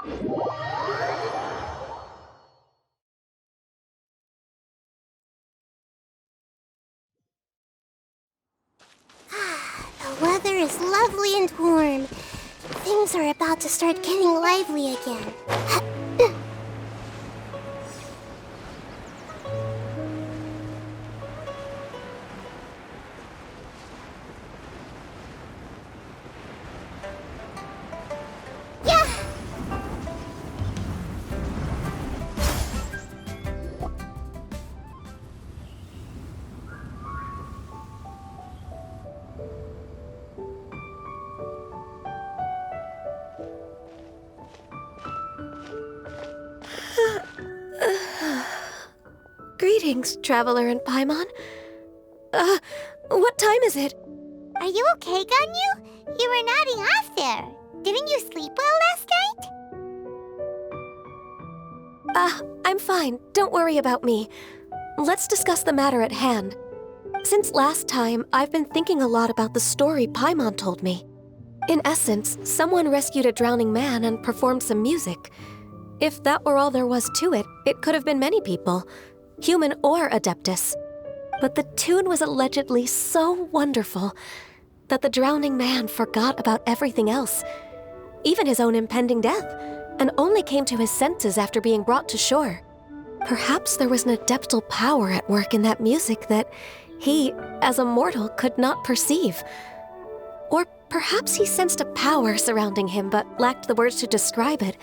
The weather is lovely and warm. Things are about to start getting lively again. Greetings, Traveler and Paimon. What time is it? Are you okay, Ganyu? You were nodding off there. Didn't you sleep well last night? I'm fine. Don't worry about me. Let's discuss the matter at hand. Since last time, I've been thinking a lot about the story Paimon told me. In essence, someone rescued a drowning man and performed some music. If that were all there was to it, it could have been many people, human or Adeptus. But the tune was allegedly so wonderful that the drowning man forgot about everything else, even his own impending death, and only came to his senses after being brought to shore. Perhaps there was an adeptal power at work in that music that he, as a mortal, could not perceive. Or perhaps he sensed a power surrounding him but lacked the words to describe it,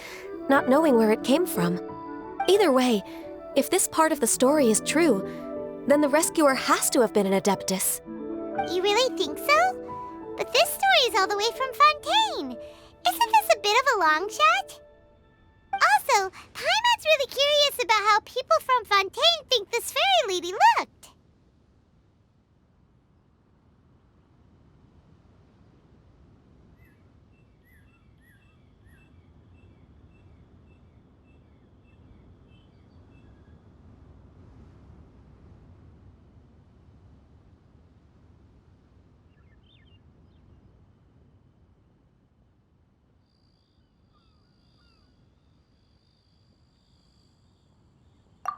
not knowing where it came from. Either way, if this part of the story is true, then the rescuer has to have been an Adeptus. You really think so? But this story is all the way from Fontaine. Isn't this a bit of a long shot? Also, Paimon's really curious about how people from Fontaine think this fairy lady looked.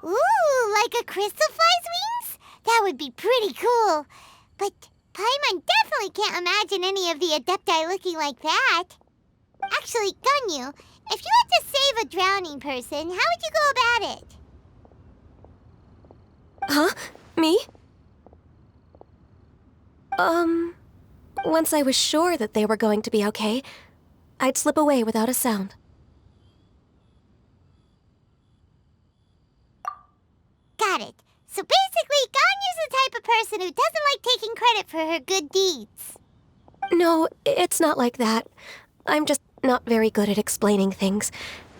Ooh, like a crystal fly's wings? That would be pretty cool. But Paimon definitely can't imagine any of the Adepti looking like that. Actually, Ganyu, if you had to save a drowning person, how would you go about it? Huh? Me? Once I was sure that they were going to be okay, I'd slip away without a sound. Got it. So basically, Ganyu's the type of person who doesn't like taking credit for her good deeds. No, it's not like that. I'm just not very good at explaining things.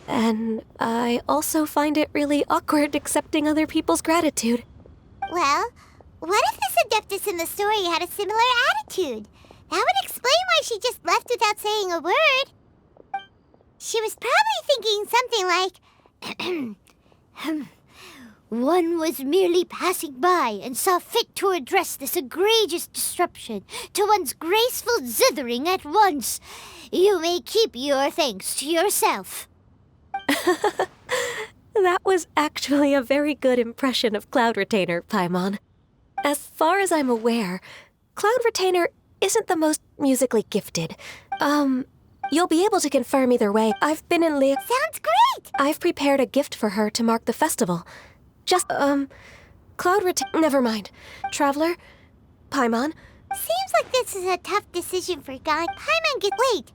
And I also find it really awkward accepting other people's gratitude. Well, what if this Adeptus in the story had a similar attitude? That would explain why she just left without saying a word. She was probably thinking something like, one was merely passing by and saw fit to address this egregious disruption to one's graceful zithering at once. You may keep your thanks to yourself. That was actually a very good impression of Cloud Retainer, Paimon. As far as I'm aware, Cloud Retainer isn't the most musically gifted. You'll be able to confirm either way. I've been in Sounds great! I've prepared a gift for her to mark the festival. Just, Cloud never mind. Traveler? Paimon? Seems like this is a tough decision for God. Paimon, wait!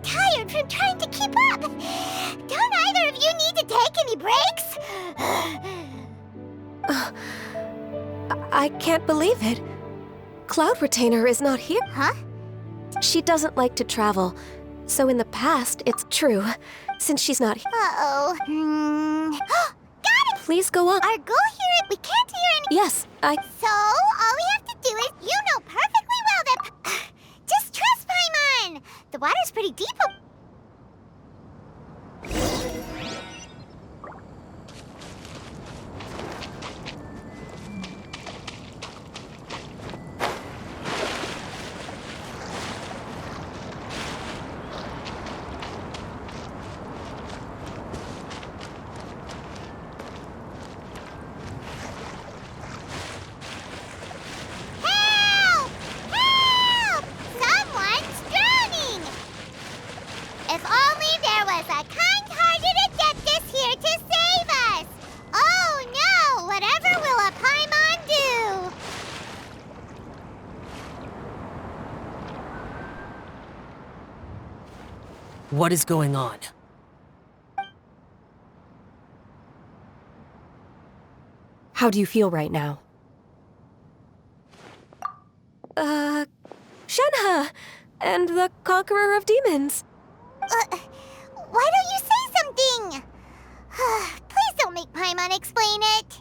tired from trying to keep up. Don't either of you need to take any breaks? I can't believe it. Cloud Retainer is not here. Huh? She doesn't like to travel, so in the past, it's true. Since she's not here. Uh-oh. Got it! Please go up. Our goal here is we can't hear any... Yes, So, all we have to do is, you know perfectly well that... just trust Paimon! The water's pretty deep. Help! Help! Someone's drowning! If only there was a kind-hearted Adeptus here to save us! Oh no! Whatever will a Paimon do? What is going on? How do you feel right now? Shenhe! And the Conqueror of Demons. Why don't you say something? Please don't make Paimon explain it.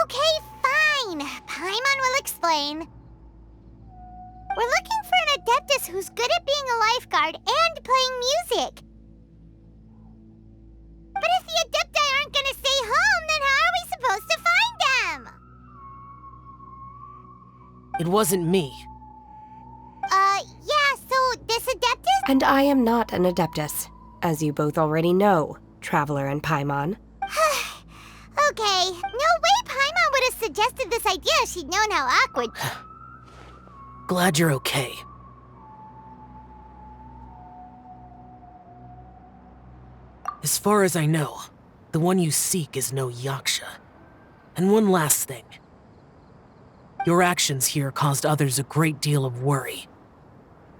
Okay, fine. Paimon will explain. We're looking for an Adeptus who's good at being a lifeguard and playing music. But if the Adepti aren't gonna stay home, then how are we supposed to find them? It wasn't me. Yeah, so this Adeptus? And I am not an Adeptus, as you both already know, Traveler and Paimon. Okay, no way Paimon would have suggested this idea if she'd known how awkward. Glad you're okay. As far as I know, the one you seek is no Yaksha. And one last thing. Your actions here caused others a great deal of worry.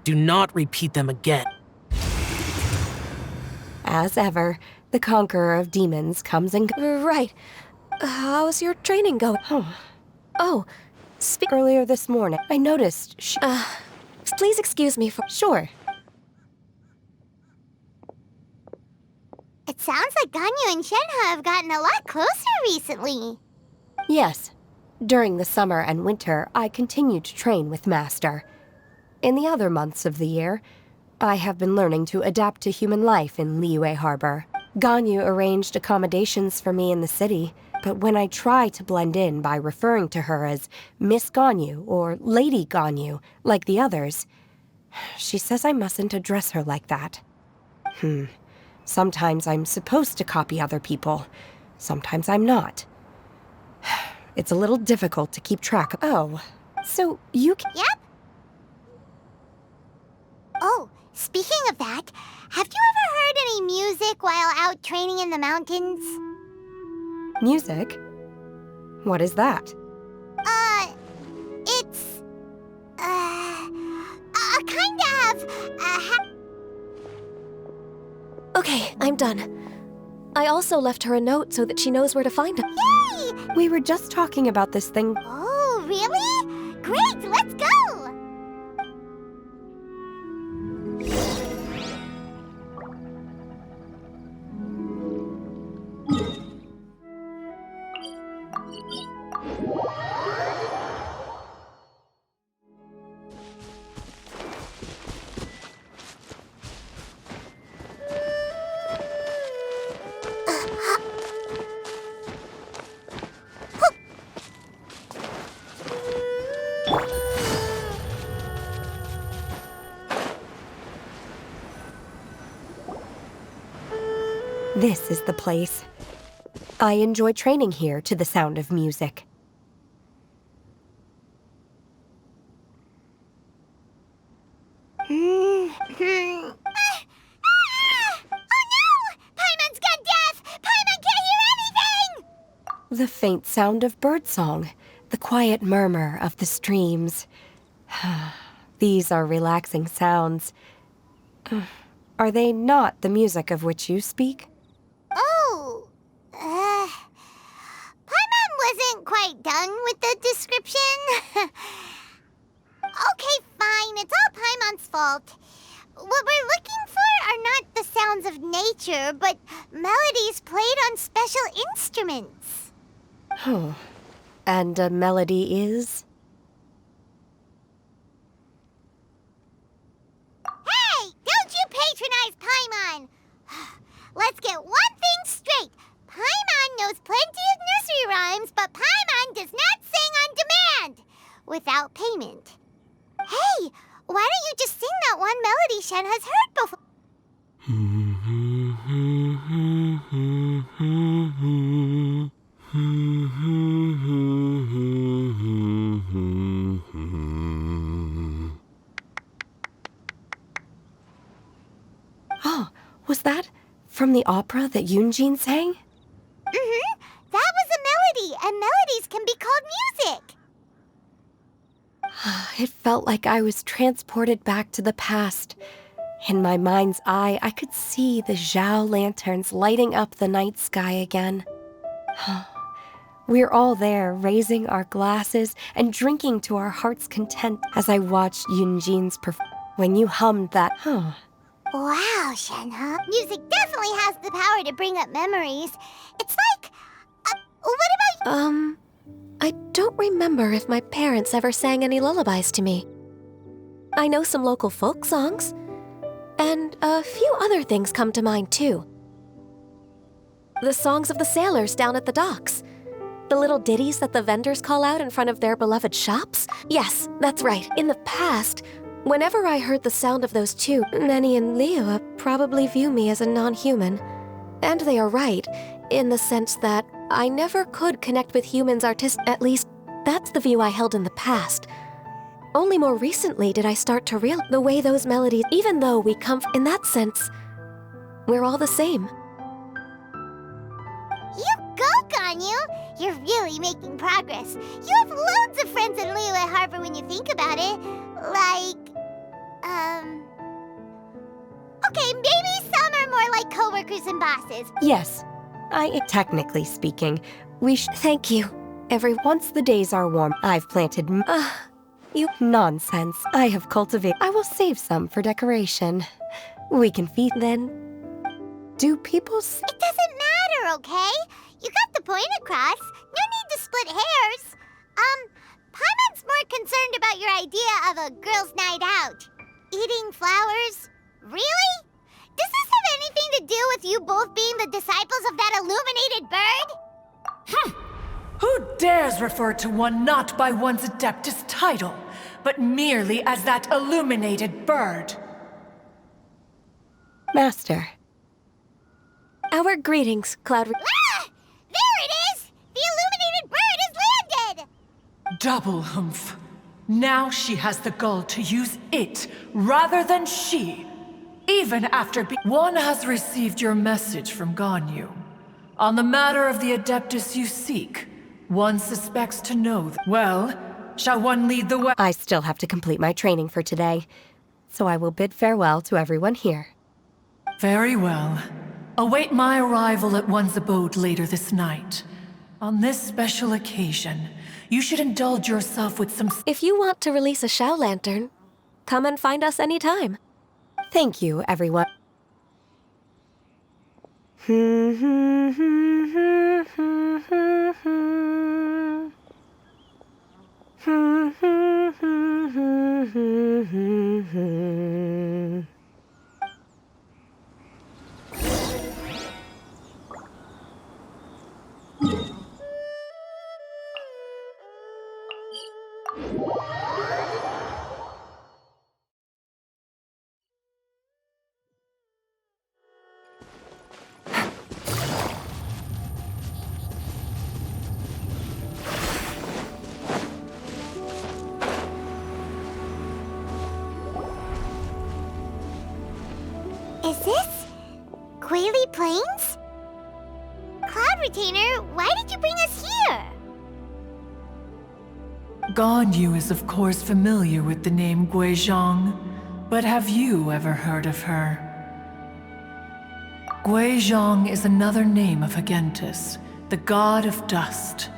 Do not repeat them again. As ever, the Conqueror of Demons comes and goes. Right. How's your training going? Oh, Earlier this morning, I noticed she... please excuse me for... Sure. It sounds like Ganyu and Shenhe have gotten a lot closer recently. Yes. During the summer and winter, I continue to train with Master. In the other months of the year, I have been learning to adapt to human life in Liyue Harbor. Ganyu arranged accommodations for me in the city, but when I try to blend in by referring to her as Miss Ganyu or Lady Ganyu, like the others, she says I mustn't address her like that. Sometimes I'm supposed to copy other people. Sometimes I'm not. It's a little difficult to keep track of. Oh, so you can... Yep. Oh, speaking of that, have you ever heard any music while out training in the mountains? Music? What is that? It's... a kind of... Okay, I'm done. I also left her a note so that she knows where to find him. Yay! We were just talking about this thing. Oh, really? Great, let's go! This is the place. I enjoy training here to the sound of music. Oh no! Paimon's gone deaf! Paimon can't hear anything! The faint sound of birdsong, the quiet murmur of the streams. These are relaxing sounds. Are they not the music of which you speak? Oh, Paimon wasn't quite done with the description. Okay, fine, it's all Paimon's fault. What we're looking for are not the sounds of nature, but melodies played on special instruments. Oh. And a melody is? Hey, don't you patronize Paimon! Let's get one thing straight. Paimon knows plenty of nursery rhymes, but Paimon does not sing on demand without payment. Hey, why don't you just sing that one melody Shen has heard before? Oh, was that from the opera that Yunjin sang? Mm-hmm. That was a melody, and melodies can be called music. It felt like I was transported back to the past. In my mind's eye, I could see the Xiao lanterns lighting up the night sky again. We're all there, raising our glasses and drinking to our heart's content as I watched Yunjin's performance. When you hummed that, Wow, Shenhe. Music definitely has the power to bring up memories. It's like, what about... I don't remember if my parents ever sang any lullabies to me. I know some local folk songs, and a few other things come to mind too. The songs of the sailors down at the docks. The little ditties that the vendors call out in front of their beloved shops. Yes, that's right. In the past, whenever I heard the sound of those two, Nenny and Liyue probably view me as a non-human. And they are right, in the sense that I never could connect with humans at least, that's the view I held in the past. Only more recently did I start to realize the way those melodies, even though we come in that sense, we're all the same. You go, Ganyu! You're really making progress. You have loads of friends in Liyue Harbor when you think about it. Okay, maybe some are more like coworkers and bosses. yes, technically speaking, Thank you. once the days are warm, I've planted nonsense. I have cultivated. I will save some for decoration. We can feed then. Do people It doesn't matter, okay? You got the point across. No need to split hairs. Paimon's more concerned about your idea of a girls' night out. Eating flowers? Really? Does this have anything to do with you both being the disciples of that illuminated bird? Who dares refer to one not by one's Adeptus title, but merely as that illuminated bird? Master? Our greetings, Cloud. There it is! The illuminated bird has landed! Double humph. Now she has the gall to use it rather than she. Even after one has received your message from Ganyu. On the matter of the Adeptus you seek, one suspects to know. Well, shall one lead the way? I still have to complete my training for today, so I will bid farewell to everyone here. Very well. Await my arrival at one's abode later this night. On this special occasion, you should indulge yourself with some... If you want to release a Xiao lantern, come and find us anytime. Thank you, everyone. Is this Quaily Plains? Cloud Retainer, why did you bring us here? Ganyu is of course familiar with the name Guizhong, but have you ever heard of her? Guizhong is another name of Agentis, the god of dust.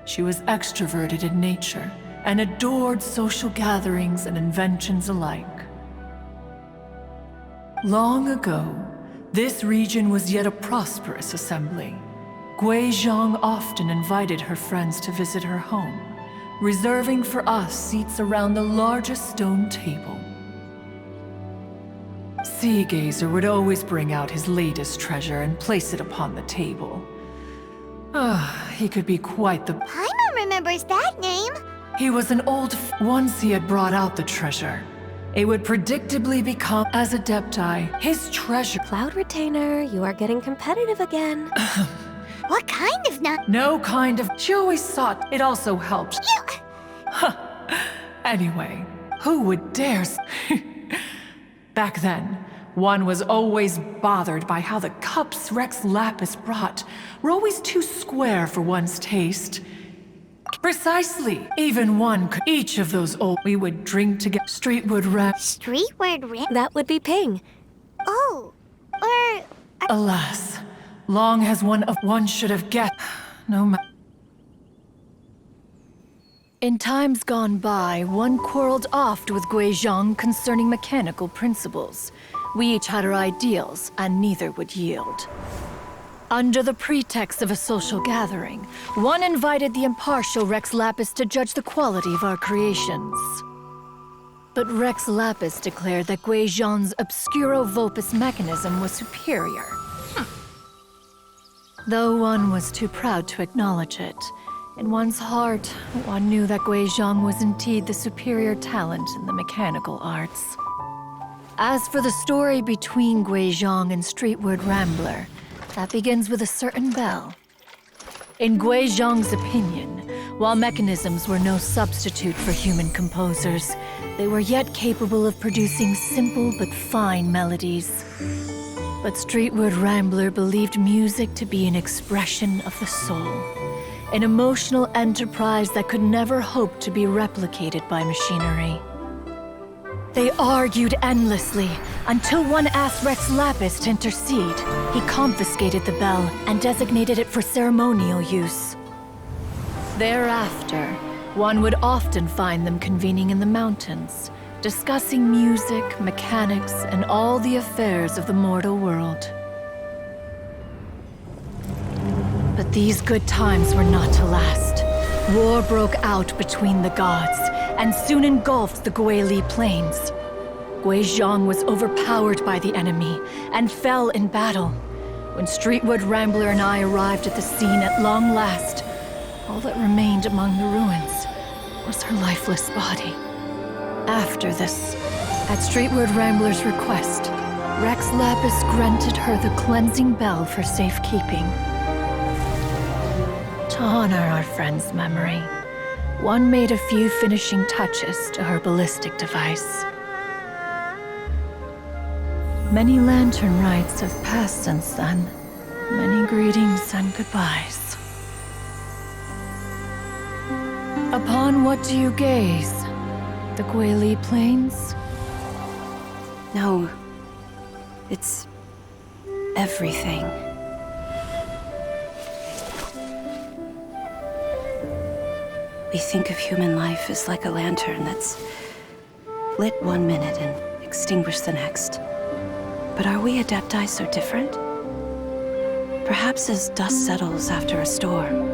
She was extroverted in nature and adored social gatherings and inventions alike. Long ago, this region was yet a prosperous assembly. Guizhong often invited her friends to visit her home, reserving for us seats around the largest stone table. Seagazer would always bring out his latest treasure and place it upon the table. He could be quite the... Paimon remembers that name. He was an old... Once he had brought out the treasure, it would predictably become as adepti. His treasure... Cloud Retainer, you are getting competitive again. What kind of No kind of... She always thought it also helped. Anyway, who would dare... Back then, one was always bothered by how the cups Rex Lapis brought were always too square for one's taste. Precisely. Even one could... Each of those old... We would drink together. Streetwood rap... Streetward rap? That would be Ping. Oh, or... Alas, long has one should have guessed. No matter. In times gone by, one quarreled oft with Guizhong concerning mechanical principles. We each had our ideals, and neither would yield. Under the pretext of a social gathering, one invited the impartial Rex Lapis to judge the quality of our creations. But Rex Lapis declared that Guizhong's Obscuro Vulpus mechanism was superior. Though one was too proud to acknowledge it, in one's heart, one knew that Guizhong was indeed the superior talent in the mechanical arts. As for the story between Guizhong and Streetward Rambler, that begins with a certain bell. In Guizhong's opinion, while mechanisms were no substitute for human composers, they were yet capable of producing simple but fine melodies. But Streetward Rambler believed music to be an expression of the soul, an emotional enterprise that could never hope to be replicated by machinery. They argued endlessly, until one asked Rex Lapis to intercede. He confiscated the bell and designated it for ceremonial use. Thereafter, one would often find them convening in the mountains, discussing music, mechanics, and all the affairs of the mortal world. But these good times were not to last. War broke out between the gods, and soon engulfed the Guili plains. Guizhong was overpowered by the enemy, and fell in battle. When Streetwood Rambler and I arrived at the scene at long last, all that remained among the ruins was her lifeless body. After this, at Streetwood Rambler's request, Rex Lapis granted her the cleansing bell for safekeeping. To honor our friend's memory, one made a few finishing touches to her ballistic device. Many lantern rites have passed since then. Many greetings and goodbyes. Upon what do you gaze? The Guili Plains? No. It's everything. We think of human life as like a lantern that's lit one minute and extinguished the next. But are we Adepti so different? Perhaps as dust settles after a storm,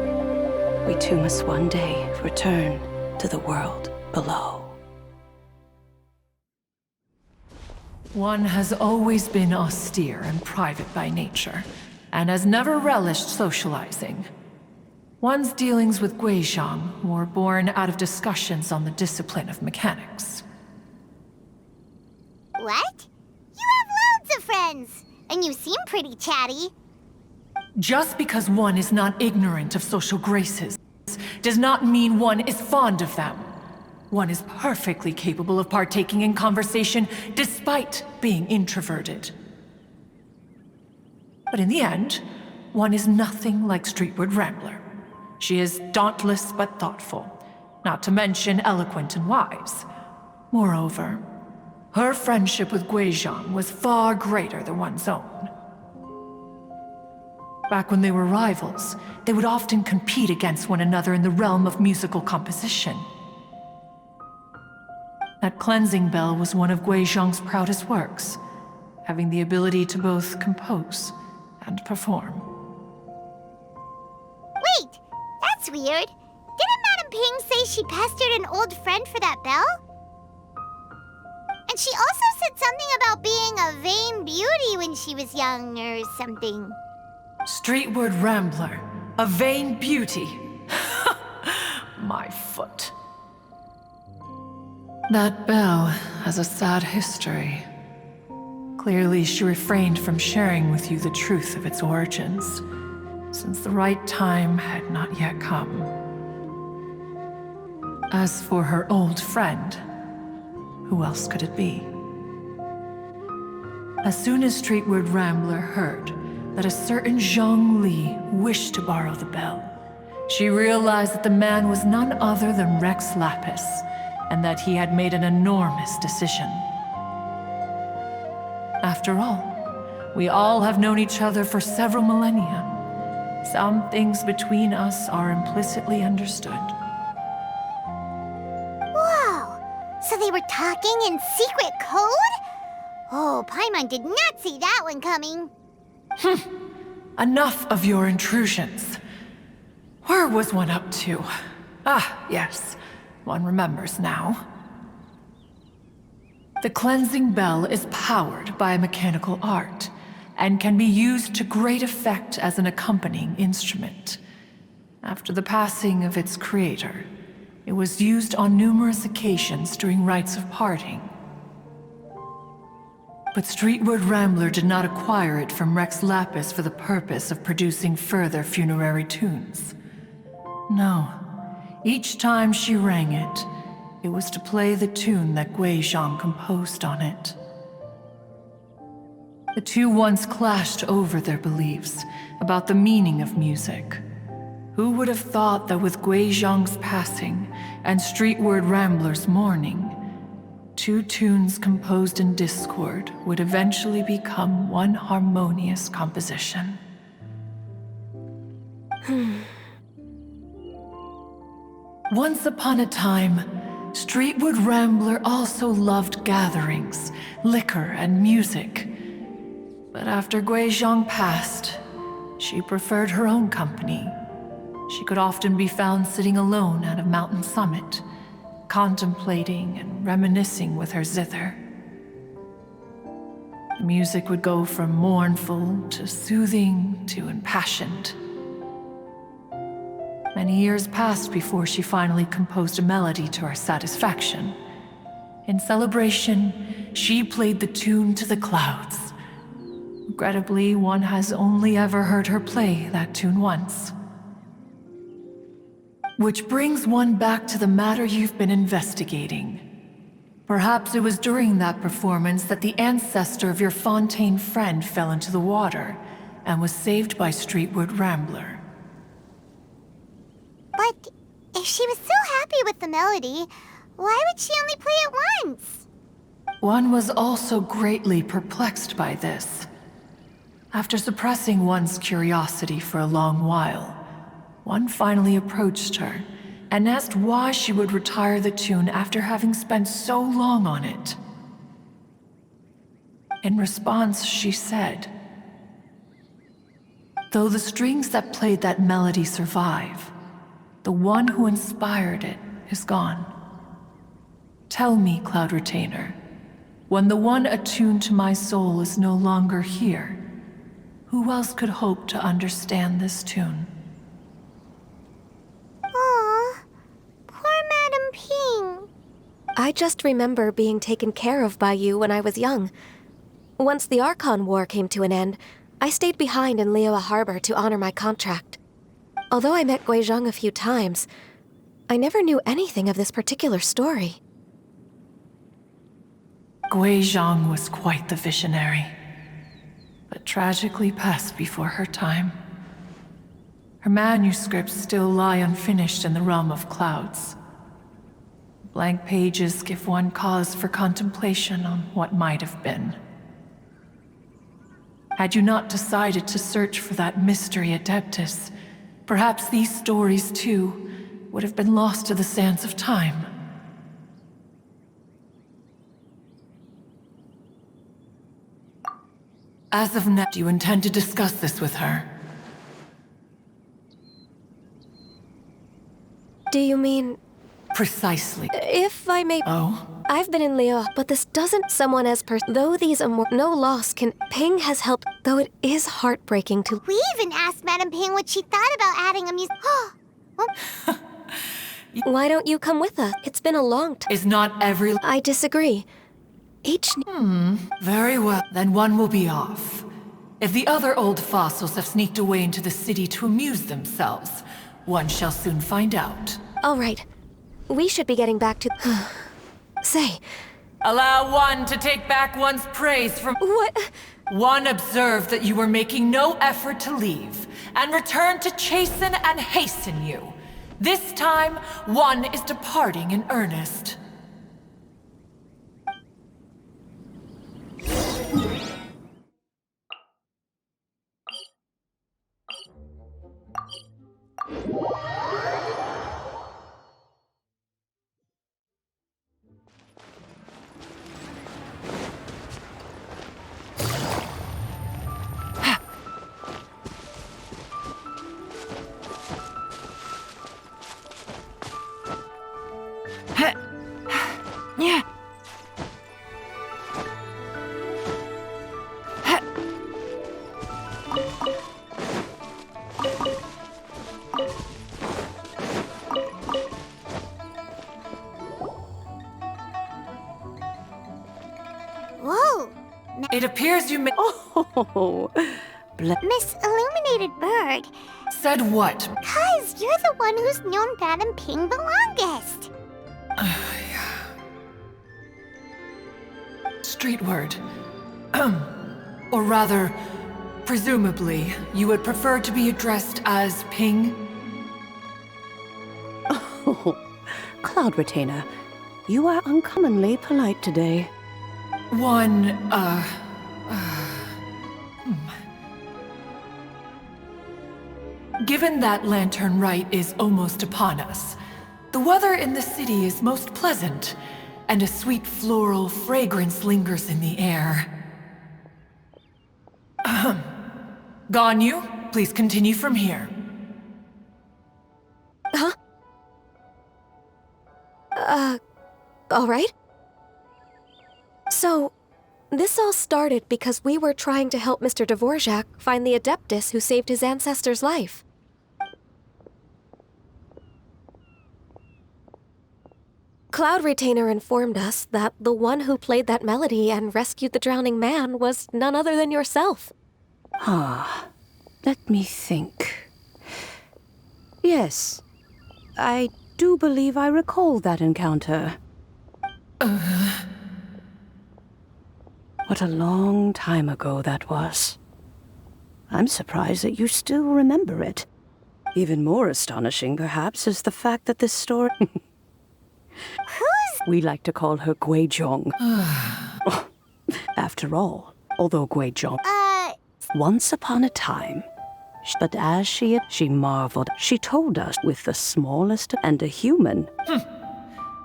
we too must one day return to the world below. One has always been austere and private by nature, and has never relished socializing. One's dealings with Guizhong were born out of discussions on the discipline of mechanics. What? You have loads of friends, and you seem pretty chatty. Just because one is not ignorant of social graces does not mean one is fond of them. One is perfectly capable of partaking in conversation despite being introverted. But in the end, one is nothing like Streetward Rambler. She is dauntless but thoughtful, not to mention eloquent and wise. Moreover, her friendship with Guizhong was far greater than one's own. Back when they were rivals, they would often compete against one another in the realm of musical composition. That cleansing bell was one of Guizhong's proudest works, having the ability to both compose and perform. Wait, that's weird. Didn't Madame Ping say she pestered an old friend for that bell? And she also said something about being a vain beauty when she was young or something. Streetward Rambler, a vain beauty. My foot. That bell has a sad history. Clearly, she refrained from sharing with you the truth of its origins, since the right time had not yet come. As for her old friend, who else could it be? As soon as Streetward Rambler heard that a certain Zhongli wished to borrow the bell, she realized that the man was none other than Rex Lapis, and that he had made an enormous decision. After all, we all have known each other for several millennia. Some things between us are implicitly understood. Whoa! So they were talking in secret code? Oh, Paimon did not see that one coming. Enough of your intrusions. Where was one up to? Ah, yes. One remembers now. The cleansing bell is powered by a mechanical art, and can be used to great effect as an accompanying instrument. After the passing of its creator, it was used on numerous occasions during rites of parting. But Streetward Rambler did not acquire it from Rex Lapis for the purpose of producing further funerary tunes. No. Each time she rang it, it was to play the tune that Guizhong composed on it. The two once clashed over their beliefs about the meaning of music. Who would have thought that with Guizhong's passing and Streetward Rambler's mourning, two tunes composed in discord would eventually become one harmonious composition? Once upon a time, Streetward Rambler also loved gatherings, liquor, and music. But after Guizhong passed, she preferred her own company. She could often be found sitting alone at a mountain summit, contemplating and reminiscing with her zither. The music would go from mournful to soothing to impassioned. Many years passed before she finally composed a melody to her satisfaction. In celebration, she played the tune to the clouds. Regrettably, one has only ever heard her play that tune once. Which brings one back to the matter you've been investigating. Perhaps it was during that performance that the ancestor of your Fontaine friend fell into the water and was saved by Streetward Rambler. But if she was so happy with the melody, why would she only play it once? One was also greatly perplexed by this. After suppressing one's curiosity for a long while, one finally approached her and asked why she would retire the tune after having spent so long on it. In response, she said, "Though the strings that played that melody survive, the one who inspired it is gone. Tell me, Cloud Retainer, when the one attuned to my soul is no longer here, who else could hope to understand this tune?" Aw, poor Madame Ping. I just remember being taken care of by you when I was young. Once the Archon War came to an end, I stayed behind in Liyue Harbor to honor my contract. Although I met Guizhong a few times, I never knew anything of this particular story. Guizhong was quite the visionary, but tragically passed before her time. Her manuscripts still lie unfinished in the realm of clouds. Blank pages give one cause for contemplation on what might have been. Had you not decided to search for that mystery Adeptus, perhaps these stories, too, would have been lost to the sands of time. As of now, do you intend to discuss this with her? Do you mean, Precisely. if I may... Oh? I've been in Leo, but this doesn't someone as though these no loss can... Ping has helped, though it is heartbreaking to... We even asked Madame Ping what she thought about adding a Why don't you come with us? It's been a long time. Is not every... I disagree. Each... Very well. Then one will be off. If the other old fossils have sneaked away into the city to amuse themselves, one shall soon find out. All right. We should be getting back to... Say, Allow one to take back one's praise from... what... One observed that you were making no effort to leave, and returned to chasten and hasten you. This time, one is departing in earnest. Whoa! It appears you Oh, Miss Illuminated Bird, said what? cuz you're the one who's known Madame Ping the longest. Street word. Or rather, presumably, you would prefer to be addressed as Ping? Cloud Retainer, you are uncommonly polite today. Given that Lantern Rite is almost upon us, the weather in the city is most pleasant, and a sweet floral fragrance lingers in the air. Ganyu, please continue from here. all right. So, this all started because we were trying to help Mr. Dvorak find the Adeptus who saved his ancestor's life. Cloud Retainer informed us that the one who played that melody and rescued the drowning man was none other than yourself. Let me think. Yes, I do believe I recall that encounter. What a long time ago that was. I'm surprised that you still remember it. Even more astonishing, perhaps, is the fact that this story... We like to call her Guizhong. After all, although Guizhong... Once upon a time, but as she marveled, she told us with the smallest and a human.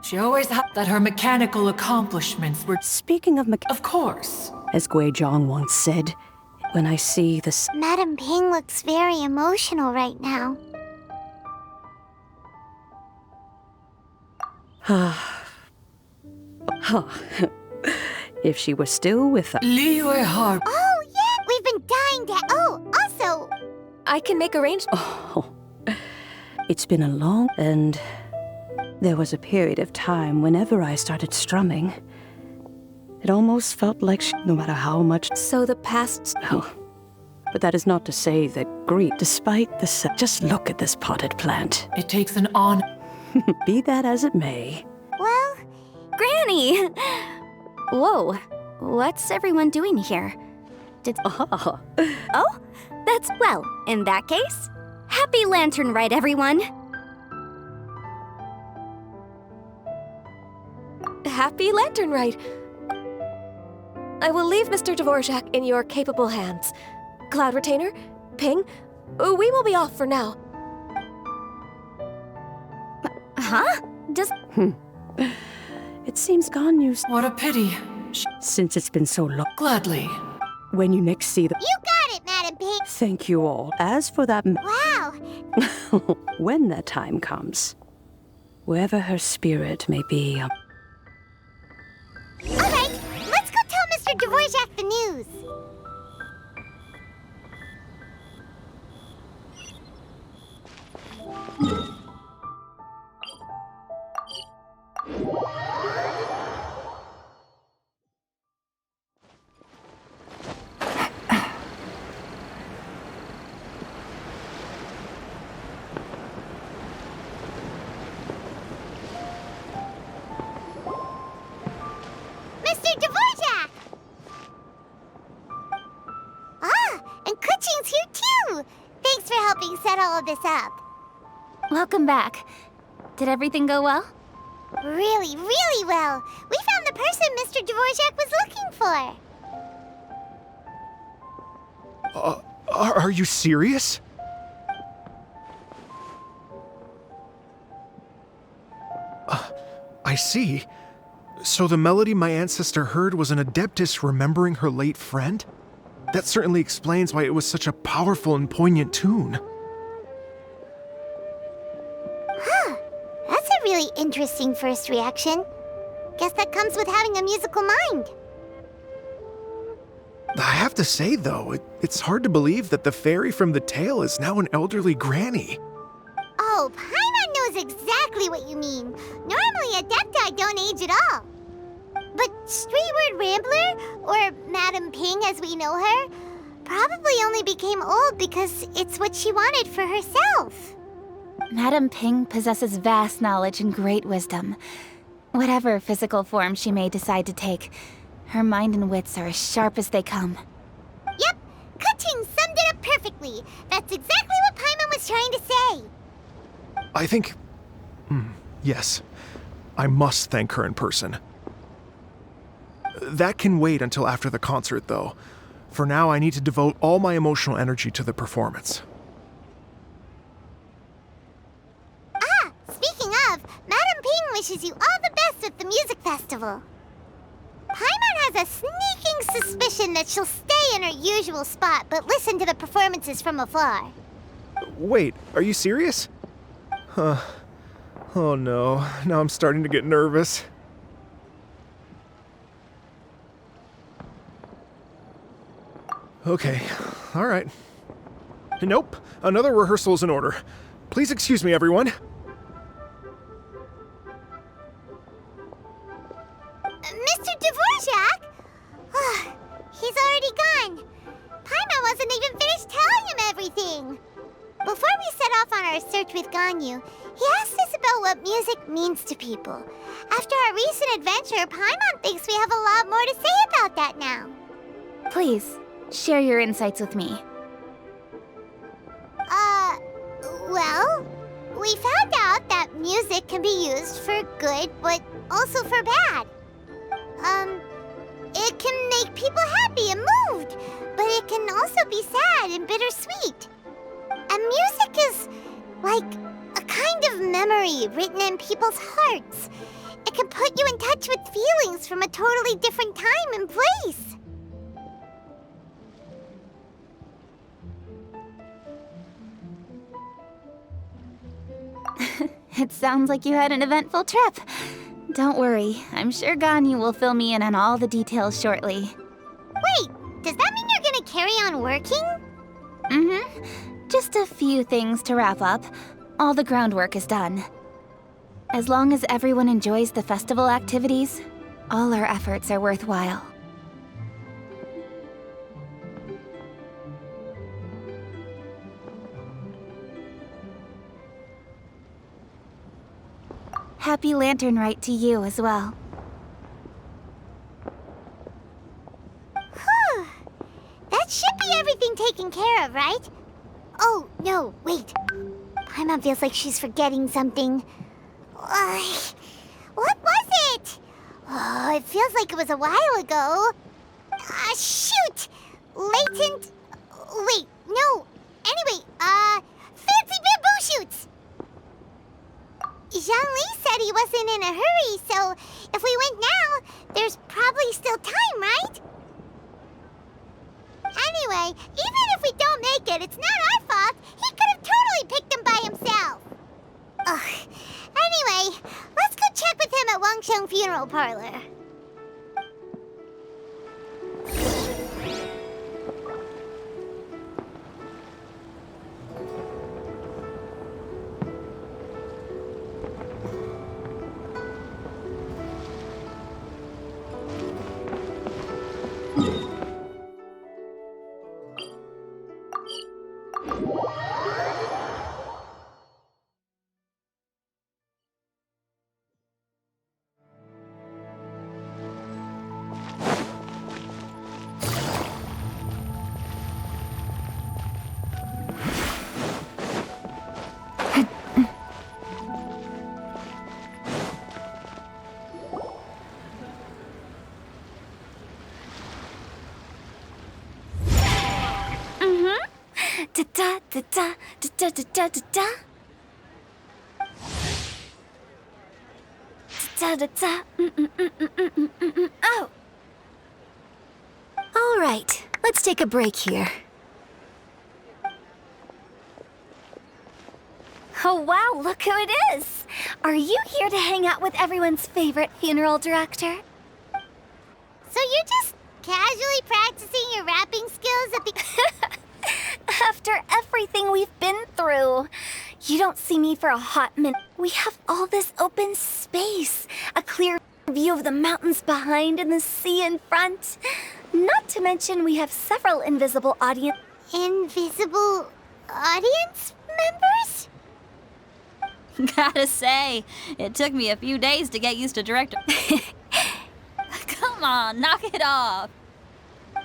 She always had that her mechanical accomplishments were... Speaking of Of course. as Guizhong once said, when I see this... Madame Ping looks very emotional right now. If she were still with us... Liyue Harbor. Oh, yeah! We've been dying to... Oh, also... I can make arrangements. Oh, it's been a long... And there was a period of time whenever I started strumming, it almost felt like no matter how much... So the past... Oh, but that is not to say that grief, despite the... Just look at this potted plant. It takes an honor. Be that as it may. Well... Granny! Whoa, what's everyone doing here? Ah, Oh, that's well, in that case, happy Lantern Rite, everyone! happy lantern rite. I will leave Mr. Dvorak in your capable hands. Cloud Retainer, Ping, we will be off for now. Huh? Just It seems Ganyu's... What a pity. Since it's been so long. Gladly. When you next see the... You got it, Madam Pig. Thank you all. As for that... Wow. When that time comes, wherever her spirit may be... All right, let's go tell Mr. Dvorak the news. Mr. Dvorak! Ah, and Kuchin's here too! Thanks for helping set all of this up. welcome back. Did everything go well? Really, really well. We found the person Mr. Dvorak was looking for. Are you serious? I see. So the melody my ancestor heard was an adeptus remembering her late friend? That certainly explains why it was such a powerful and poignant tune. Huh. That's a really interesting first reaction. Guess that comes with having a musical mind. I have to say, though, it's hard to believe that the fairy from the tale is now an elderly granny. Oh, Paimon knows exactly what you mean. Normally, Adepti don't age at all. But Streetward Rambler, or Madam Ping as we know her, probably only became old because it's what she wanted for herself. Madam Ping possesses vast knowledge and great wisdom. Whatever physical form she may decide to take, her mind and wits are as sharp as they come. Yep, Kuching summed it up perfectly. That's exactly what Paimon was trying to say. I think... yes. I must thank her in person. That can wait until after the concert, though. For now, I need to devote all my emotional energy to the performance. Ah, speaking of, Madam Ping wishes you all the best at the music festival. Paimon has a sneaking suspicion that she'll stay in her usual spot, but listen to the performances from afar. Wait, are you serious? Huh. Oh no, now I'm starting to get nervous. Okay, alright. Nope, another rehearsal is in order. Please excuse me, everyone. Mr. Dvorak? He's already gone. Paimon wasn't even finished telling him everything. Before we set off on our search with Ganyu, he asked us about what music means to people. After our recent adventure, Paimon thinks we have a lot more to say about that now. Please, share your insights with me. Well, we found out that music can be used for good, but also for bad. It can make people happy and moved, but it can also be sad and bittersweet. And music is like a kind of memory written in people's hearts. It can put you in touch with feelings from a totally different time and place. It sounds like you had an eventful trip. Don't worry, I'm sure Ganyu will fill me in on all the details shortly. Wait, does that mean you're gonna carry on working? Mm-hmm. Just a few things to wrap up. All the groundwork is done. As long as everyone enjoys the festival activities, all our efforts are worthwhile. Happy Lantern Rite to you as well. Whew. That should be everything taken care of, right? Oh, no, wait. Paimon feels like she's forgetting something. What was it? Oh, it feels like it was a while ago. Ah, shoot! Latent... Wait, no. Anyway, fancy bamboo shoots! Zhongli said he wasn't in a hurry, so if we went now, there's probably still time, right? Anyway, even if we don't make it, it's not our fault. He could have totally picked them by himself. Ugh. Anyway, let's go check with him at Wangsheng Funeral Parlor. Da da da da da da da da da. Da da da. Oh. All right, let's take a break here. Oh wow, look who it is! Are you here to hang out with everyone's favorite funeral director? So you're just casually practicing your rapping skills at the... After everything we've been through, you don't see me for a hot minute. We have all this open space, a clear view of the mountains behind and the sea in front. Not to mention we have several invisible audience... Invisible audience members? Gotta say, it took me a few days to get used to director. Come on, knock it off.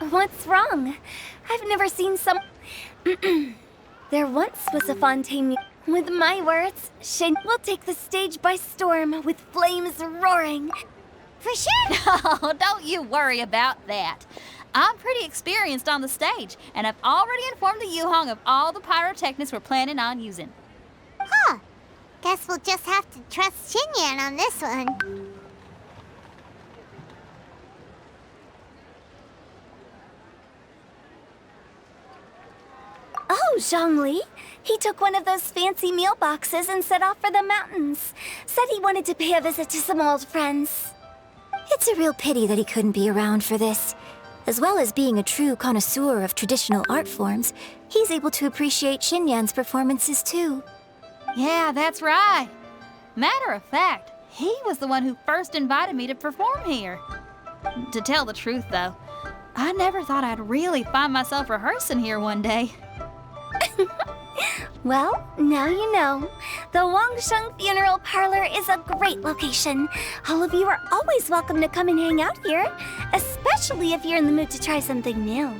What's wrong? I've never seen some... There once was a fontaine. With my words, Shin will take the stage by storm with flames roaring. For sure! Oh, don't you worry about that. I'm pretty experienced on the stage, and I've already informed the Yuhong of all the pyrotechnics we're planning on using. Huh. Guess we'll just have to trust Xinyan on this one. Oh, Zhongli. He took one of those fancy meal boxes and set off for the mountains. Said he wanted to pay a visit to some old friends. It's a real pity that he couldn't be around for this. As well as being a true connoisseur of traditional art forms, he's able to appreciate Xinyan's performances too. Yeah, that's right. Matter of fact, he was the one who first invited me to perform here. To tell the truth, though, I never thought I'd really find myself rehearsing here one day. Well, now you know. The Wangsheng Funeral Parlor is a great location. All of you are always welcome to come and hang out here, especially if you're in the mood to try something new.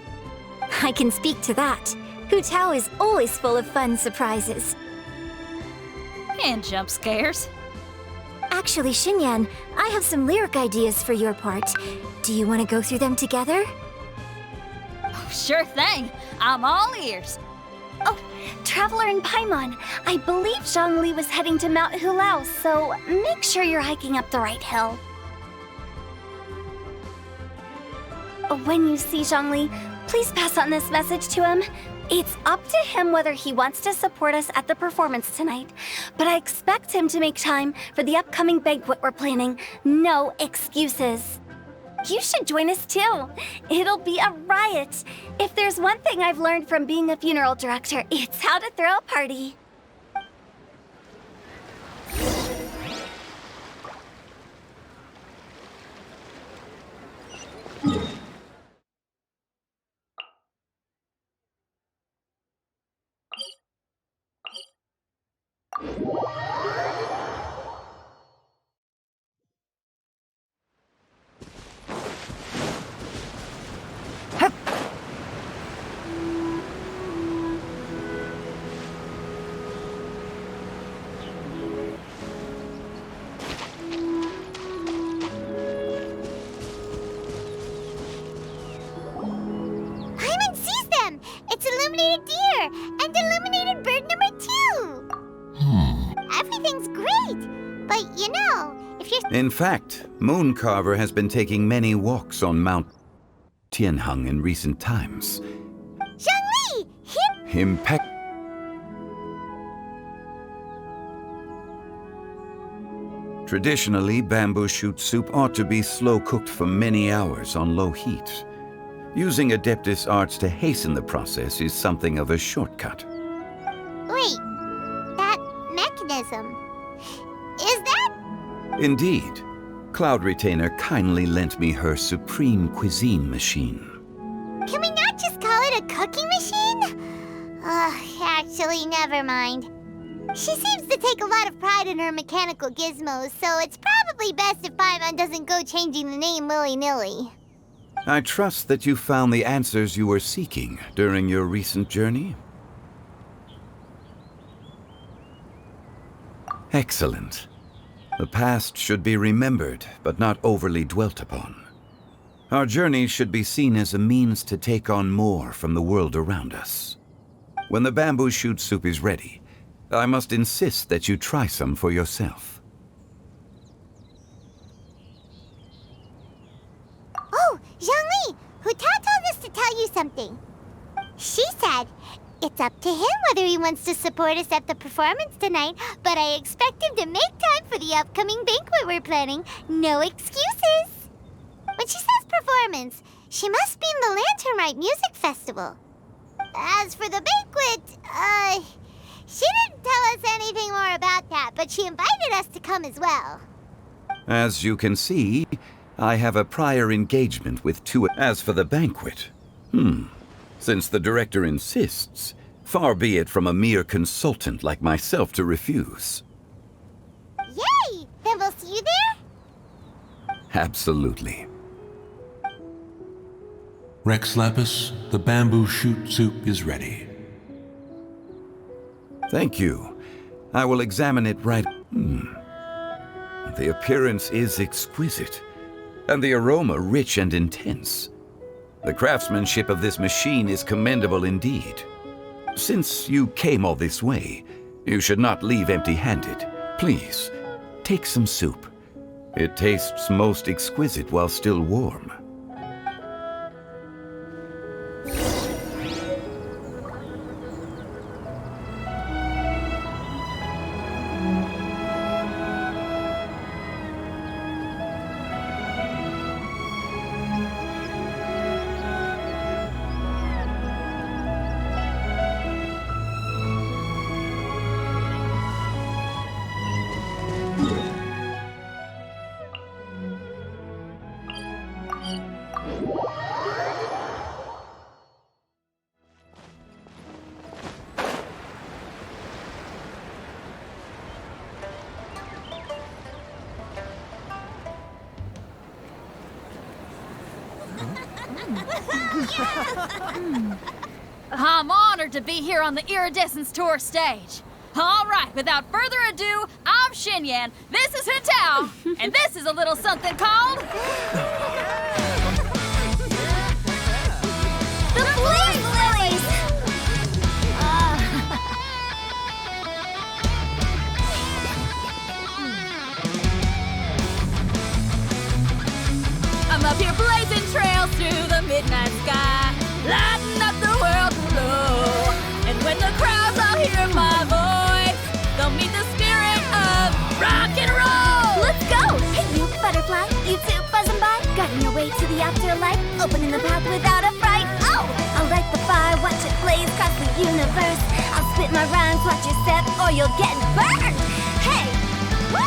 I can speak to that. Hu Tao is always full of fun surprises. And jump scares. Actually, Xinyan, I have some lyric ideas for your part. Do you want to go through them together? Oh, sure thing. I'm all ears. Oh, Traveler in Paimon, I believe Zhongli was heading to Mount Hulao, so make sure you're hiking up the right hill. When you see Zhongli, please pass on this message to him. It's up to him whether he wants to support us at the performance tonight, but I expect him to make time for the upcoming banquet we're planning. No excuses. You should join us too. It'll be a riot. If there's one thing I've learned from being a funeral director, it's how to throw a party. It's illuminated deer and illuminated bird number 2. Everything's great, but you know, if you're... In fact, Mooncarver has been taking many walks on Mount Tianheng in recent times. Zhongli! Impact. Traditionally, bamboo shoot soup ought to be slow-cooked for many hours on low heat. Using Adeptus arts to hasten the process is something of a shortcut. Wait, that mechanism... is that... Indeed. Cloud Retainer kindly lent me her supreme cuisine machine. Can we not just call it a cooking machine? Actually, never mind. She seems to take a lot of pride in her mechanical gizmos, so it's probably best if Paimon doesn't go changing the name willy-nilly. I trust that you found the answers you were seeking during your recent journey. Excellent. The past should be remembered, but not overly dwelt upon. Our journey should be seen as a means to take on more from the world around us. When the bamboo shoot soup is ready, I must insist that you try some for yourself. Oh, Zhongli! Huta told us to tell you something. She said, it's up to him whether he wants to support us at the performance tonight, but I expect him to make time for the upcoming banquet we're planning. No excuses! When she says performance, she must mean the Lantern Rite Music Festival. As for the banquet, she didn't tell us anything more about that, but she invited us to come as well. As you can see, I have a prior engagement with 2. As for the banquet, since the director insists, far be it from a mere consultant like myself to refuse. Yay! Then we'll see you there? Absolutely. Rex Lapis, the bamboo shoot soup is ready. Thank you. I will examine it right... The appearance is exquisite, and the aroma rich and intense. The craftsmanship of this machine is commendable indeed. Since you came all this way, you should not leave empty-handed. Please, take some soup. It tastes most exquisite while still warm. I'm honored to be here on the Iridescence Tour stage. All right, without further ado, I'm Xinyan, this is Xiao, and this is a little something called... The Blaze Lilies! I'm up here blazing trails through the midnight sky, lighting up the world below. And when the crowds all hear my voice, they'll meet the spirit of rock and roll. Let's go! Hey, you butterfly, you too buzzing by, guiding your way to the afterlife, opening the path without a fright. Oh! I'll light the fire, watch it blaze across the universe. I'll spit my rhymes, watch your step, or you'll get burned. Hey! Woo!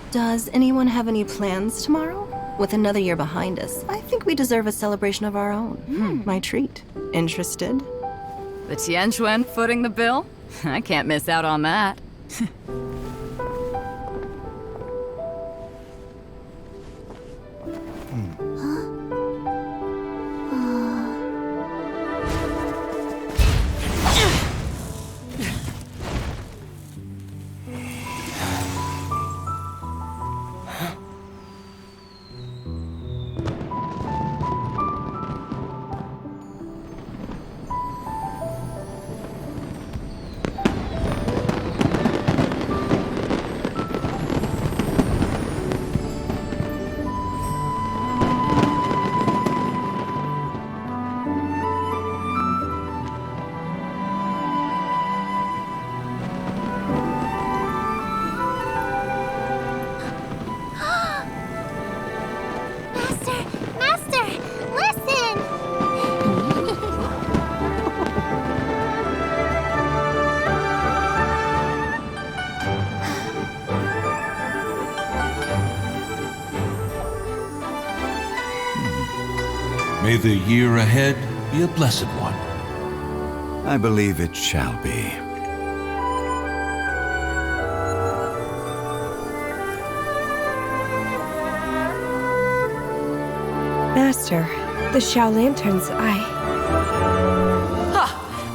Does anyone have any plans tomorrow? With another year behind us, I think we deserve a celebration of our own. My treat. Interested? The Tianquan footing the bill? I can't miss out on that. May the year ahead be a blessed one. I believe it shall be. Master, the Xiao lanterns, Ha!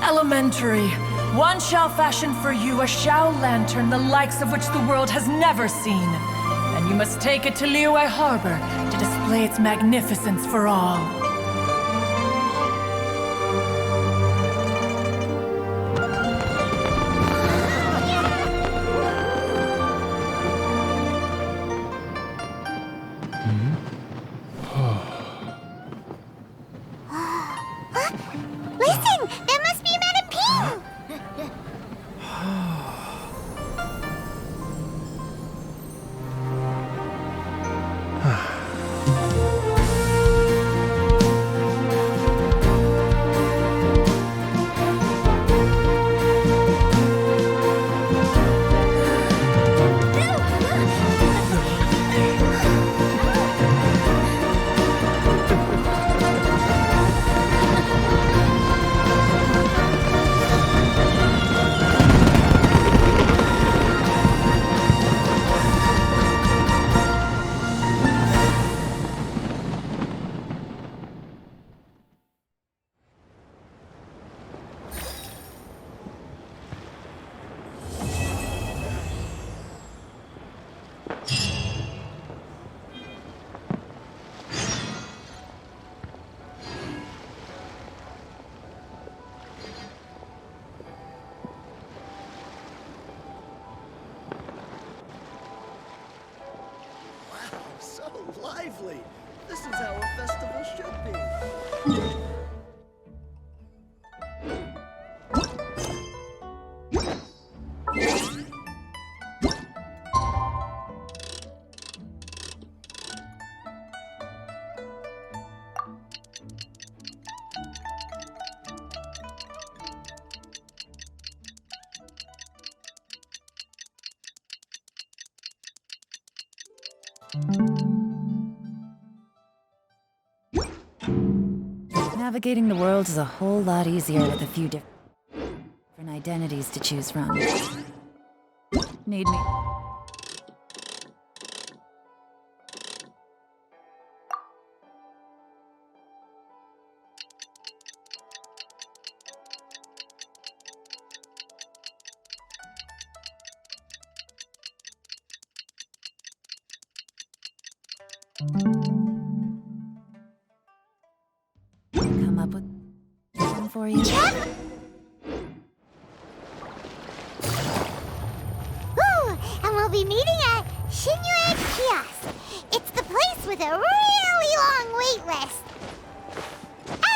Elementary. One shall fashion for you a Xiao lantern the likes of which the world has never seen. And you must take it to Liyue Harbor to display its magnificence for all. Listen! That must be Madame Ping! So lively! This is how a festival should be. Navigating the world is a whole lot easier with a few different identities to choose from. Need me? Come up with one for you. Ooh, and we'll be meeting at Xinyuan Kiosk. It's the place with a really long wait list.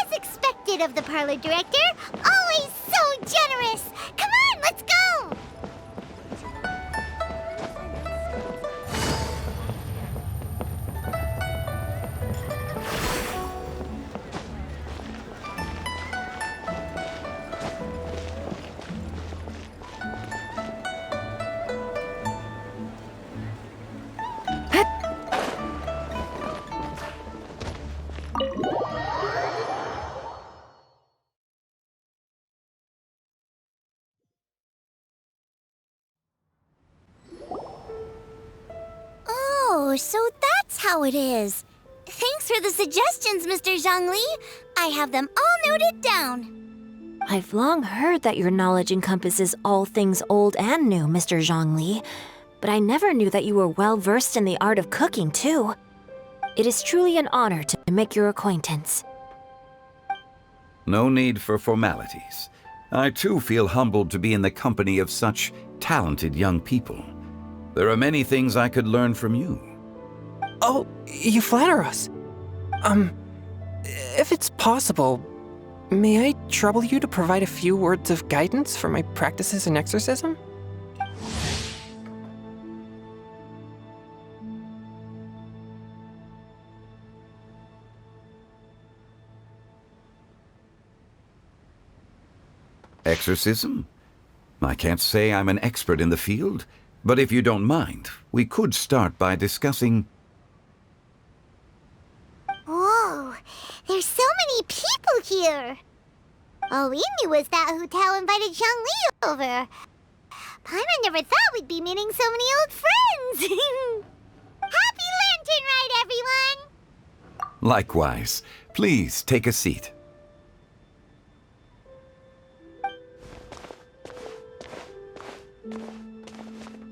As expected of the parlor director, always so generous. Come on, let's go! Oh, so that's how it is. Thanks for the suggestions, Mr. Zhongli. I have them all noted down. I've long heard that your knowledge encompasses all things old and new, Mr. Zhongli, but I never knew that you were well versed in the art of cooking, too. It is truly an honor to make your acquaintance. No need for formalities. I too feel humbled to be in the company of such talented young people. There are many things I could learn from you. Oh, you flatter us. If it's possible, may I trouble you to provide a few words of guidance for my practices in exorcism? Exorcism? I can't say I'm an expert in the field, but if you don't mind, we could start by discussing... Whoa, There's so many people here. All we knew was that Hu Tao invited Zhongli over. Paimon never thought we'd be meeting so many old friends. Happy Lantern Ride, everyone! Likewise. Please take a seat.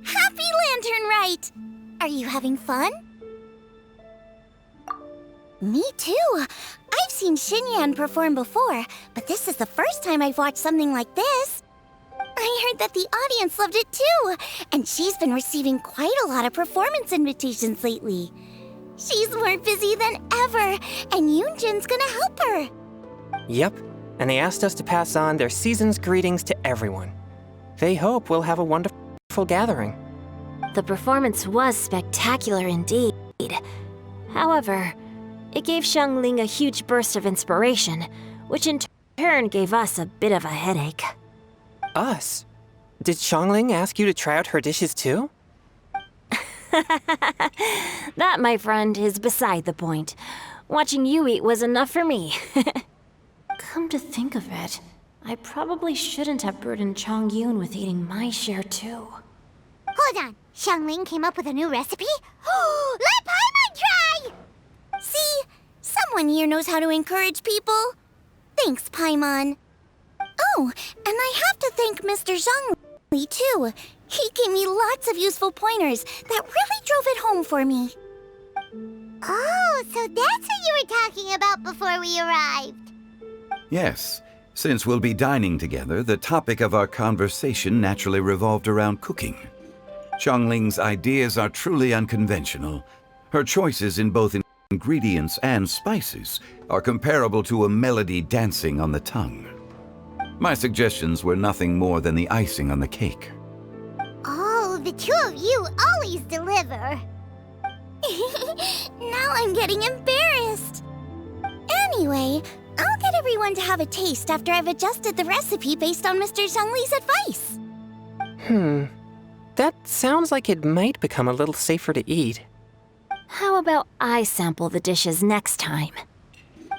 Happy Lantern Ride! Are you having fun? Me too. I've seen Xinyan perform before, but this is the first time I've watched something like this. I heard that the audience loved it too, and she's been receiving quite a lot of performance invitations lately. She's more busy than ever, and Yoonjin's gonna help her. Yep, and they asked us to pass on their season's greetings to everyone. They hope we'll have a wonderful gathering. The performance was spectacular indeed. However, it gave Xiangling a huge burst of inspiration, which in turn gave us a bit of a headache. Us? Did Xiangling ask you to try out her dishes too? That, my friend, is beside the point. Watching you eat was enough for me. Come to think of it, I probably shouldn't have burdened Chongyun with eating my share too. Hold on, Xiangling came up with a new recipe? Let Paimon try! See, someone here knows how to encourage people. Thanks, Paimon. Oh, and I have to thank Mr. Zhongli too. He gave me lots of useful pointers that really drove it home for me. Oh, so that's what you were talking about before we arrived. Yes. Since we'll be dining together, the topic of our conversation naturally revolved around cooking. Xiangling's ideas are truly unconventional. Her choices in both ingredients and spices are comparable to a melody dancing on the tongue. My suggestions were nothing more than the icing on the cake. Oh, the two of you always deliver. Now I'm getting embarrassed. Anyway, I'll get everyone to have a taste after I've adjusted the recipe based on Mr. Zhongli's advice. That sounds like it might become a little safer to eat. How about I sample the dishes next time?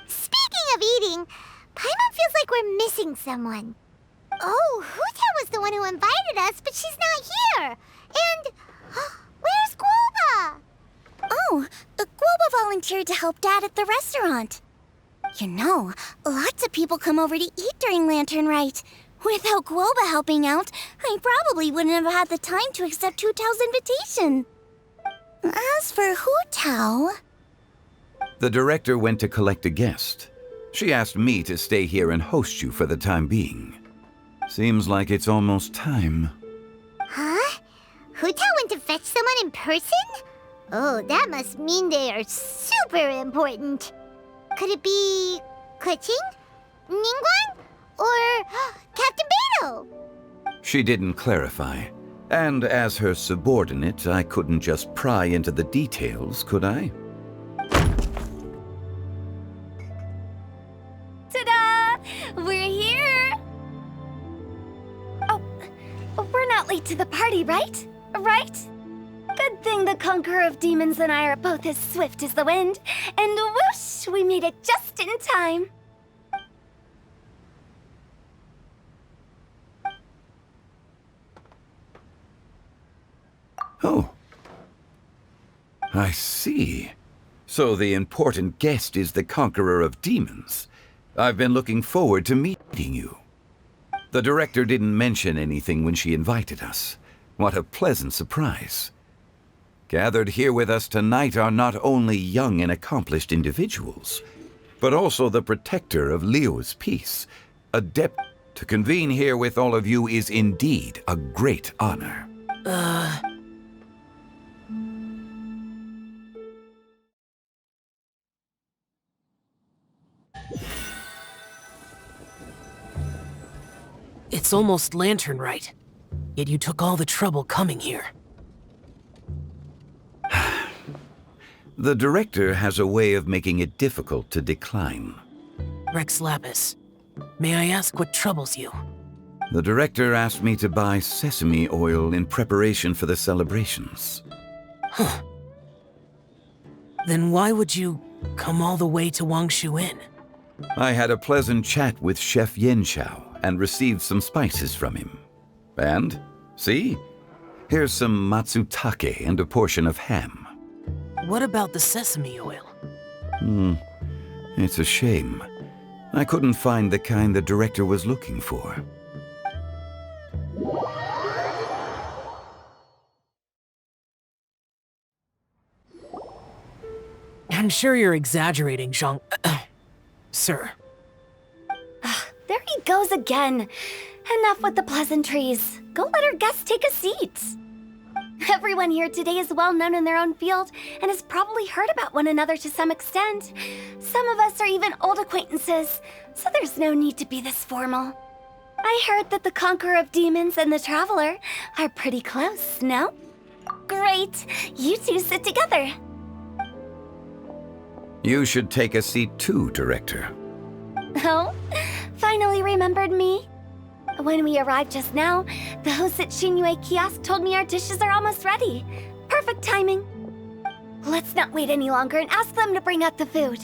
Speaking of eating, Paimon feels like we're missing someone. Oh, Huta was the one who invited us, but she's not here. And where's Guoba? Oh, Guoba volunteered to help Dad at the restaurant. You know, lots of people come over to eat during Lantern Rite. Without Guoba helping out, I probably wouldn't have had the time to accept Hu Tao's invitation. As for Hu Tao... The director went to collect a guest. She asked me to stay here and host you for the time being. Seems like it's almost time. Huh? Hu Tao went to fetch someone in person? Oh, that must mean they are super important. Could it be... Keqing? Ningguang? Or Captain Beidou? She didn't clarify. And as her subordinate, I couldn't just pry into the details, could I? Ta-da! We're here! Oh, we're not late to the party, right? Right? Good thing the Conqueror of Demons and I are both as swift as the wind. And whoosh, we made it just in time. Oh. I see. So the important guest is the Conqueror of Demons. I've been looking forward to meeting you. The director didn't mention anything when she invited us. What a pleasant surprise. Gathered here with us tonight are not only young and accomplished individuals, but also the protector of Liu's peace. To convene here with all of you is indeed a great honor. It's almost Lantern Rite, yet you took all the trouble coming here. The director has a way of making it difficult to decline. Rex Lapis, may I ask what troubles you? The director asked me to buy sesame oil in preparation for the celebrations. Huh. Then why would you... come all the way to Wangshu Inn? I had a pleasant chat with Chef Xiao and received some spices from him. And, see? Here's some matsutake and a portion of ham. What about the sesame oil? It's a shame. I couldn't find the kind the director was looking for. I'm sure you're exaggerating, Sir. There he goes again. Enough with the pleasantries. Go let our guests take a seat. Everyone here today is well known in their own field and has probably heard about one another to some extent. Some of us are even old acquaintances, so there's no need to be this formal. I heard that the Conqueror of Demons and the Traveler are pretty close, no? Great! You two sit together. You should take a seat too, Director. Oh? Finally remembered me? When we arrived just now, the host at Xinyue Kiosk told me our dishes are almost ready. Perfect timing. Let's not wait any longer and ask them to bring out the food.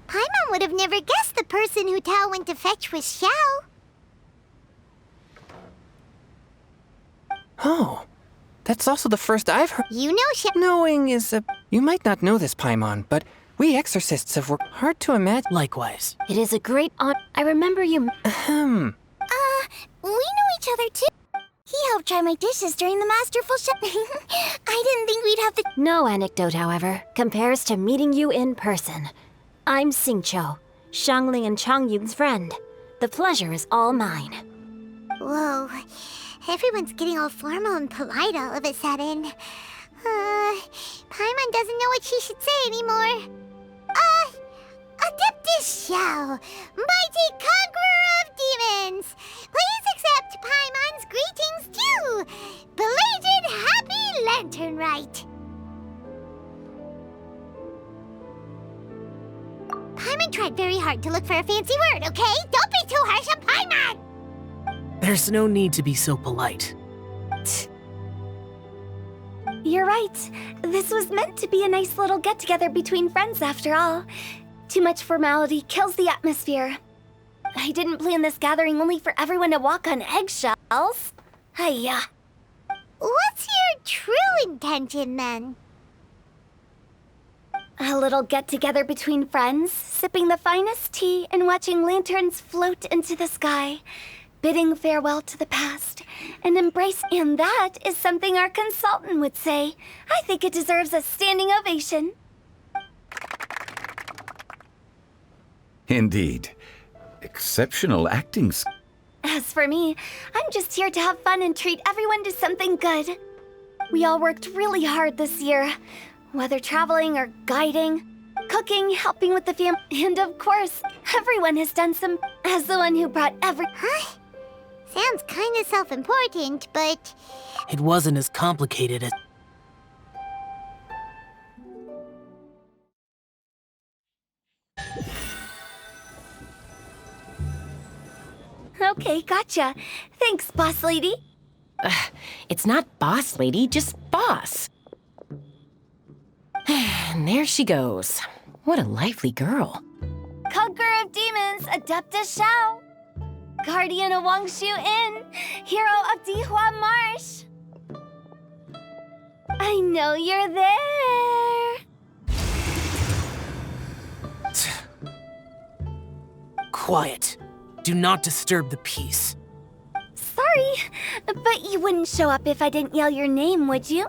Paimon would have never guessed the person who Tao went to fetch was Xiao. Oh, that's also the first I've heard. You know Xiao. Knowing is a... You might not know this, Paimon, but we exorcists have worked hard to imagine... Likewise. It is a great honor. I remember you... We know each other too. He helped try my dishes during the masterful chef. I didn't think we'd have the... No anecdote, however, compares to meeting you in person. I'm Xingqiu, Zhongli and Changyun's friend. The pleasure is all mine. Whoa. Everyone's getting all formal and polite all of a sudden. Paimon doesn't know what she should say anymore. Adeptus Xiao, mighty conqueror of demons, please accept Paimon's greetings too. Belated Happy Lantern Rite. Paimon tried very hard to look for a fancy word, okay? Don't be too harsh on Paimon! There's no need to be so polite. You're right. This was meant to be a nice little get-together between friends after all. Too much formality kills the atmosphere. I didn't plan this gathering only for everyone to walk on eggshells. Hiya. What's your true intention then? A little get-together between friends, sipping the finest tea and watching lanterns float into the sky, bidding farewell to the past, and embrace. And that is something our consultant would say. I think it deserves a standing ovation. Indeed. Exceptional acting skills. As for me, I'm just here to have fun and treat everyone to something good. We all worked really hard this year, whether traveling or guiding, cooking, helping with the family, and of course, everyone has done some. As the one who brought Huh? Sounds kinda self-important, but... It wasn't as complicated as... Okay, gotcha. Thanks, boss lady. It's not boss lady, just boss. And there she goes. What a lively girl. Conqueror of Demons, Adeptus Xiao. Guardian of Wangshu Inn, hero of Dihua Marsh. I know you're there. Quiet. Do not disturb the peace. Sorry, but you wouldn't show up if I didn't yell your name, would you?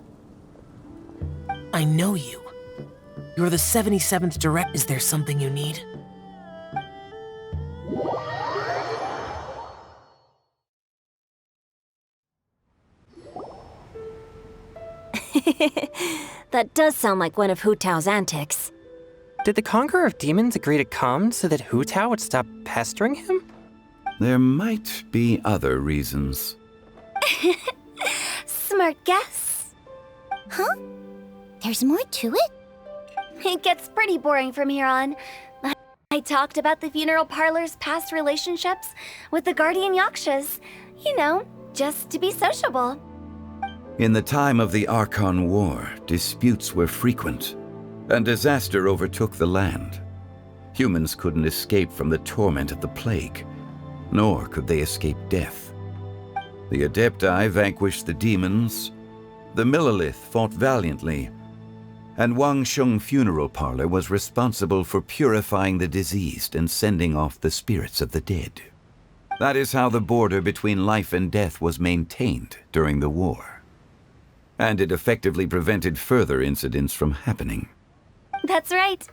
I know you. You're the 77th direct. Is there something you need? That does sound like one of Hu Tao's antics. Did the Conqueror of Demons agree to come so that Hu Tao would stop pestering him? There might be other reasons. Smart guess. Huh? There's more to it? It gets pretty boring from here on. I talked about the funeral parlor's past relationships with the guardian yakshas. You know, just to be sociable. In the time of the Archon War, disputes were frequent, and disaster overtook the land. Humans couldn't escape from the torment of the plague, nor could they escape death. The Adepti vanquished the demons, the Millelith fought valiantly, and Wang Sheng Funeral Parlor was responsible for purifying the diseased and sending off the spirits of the dead. That is how the border between life and death was maintained during the war. And it effectively prevented further incidents from happening. That's right.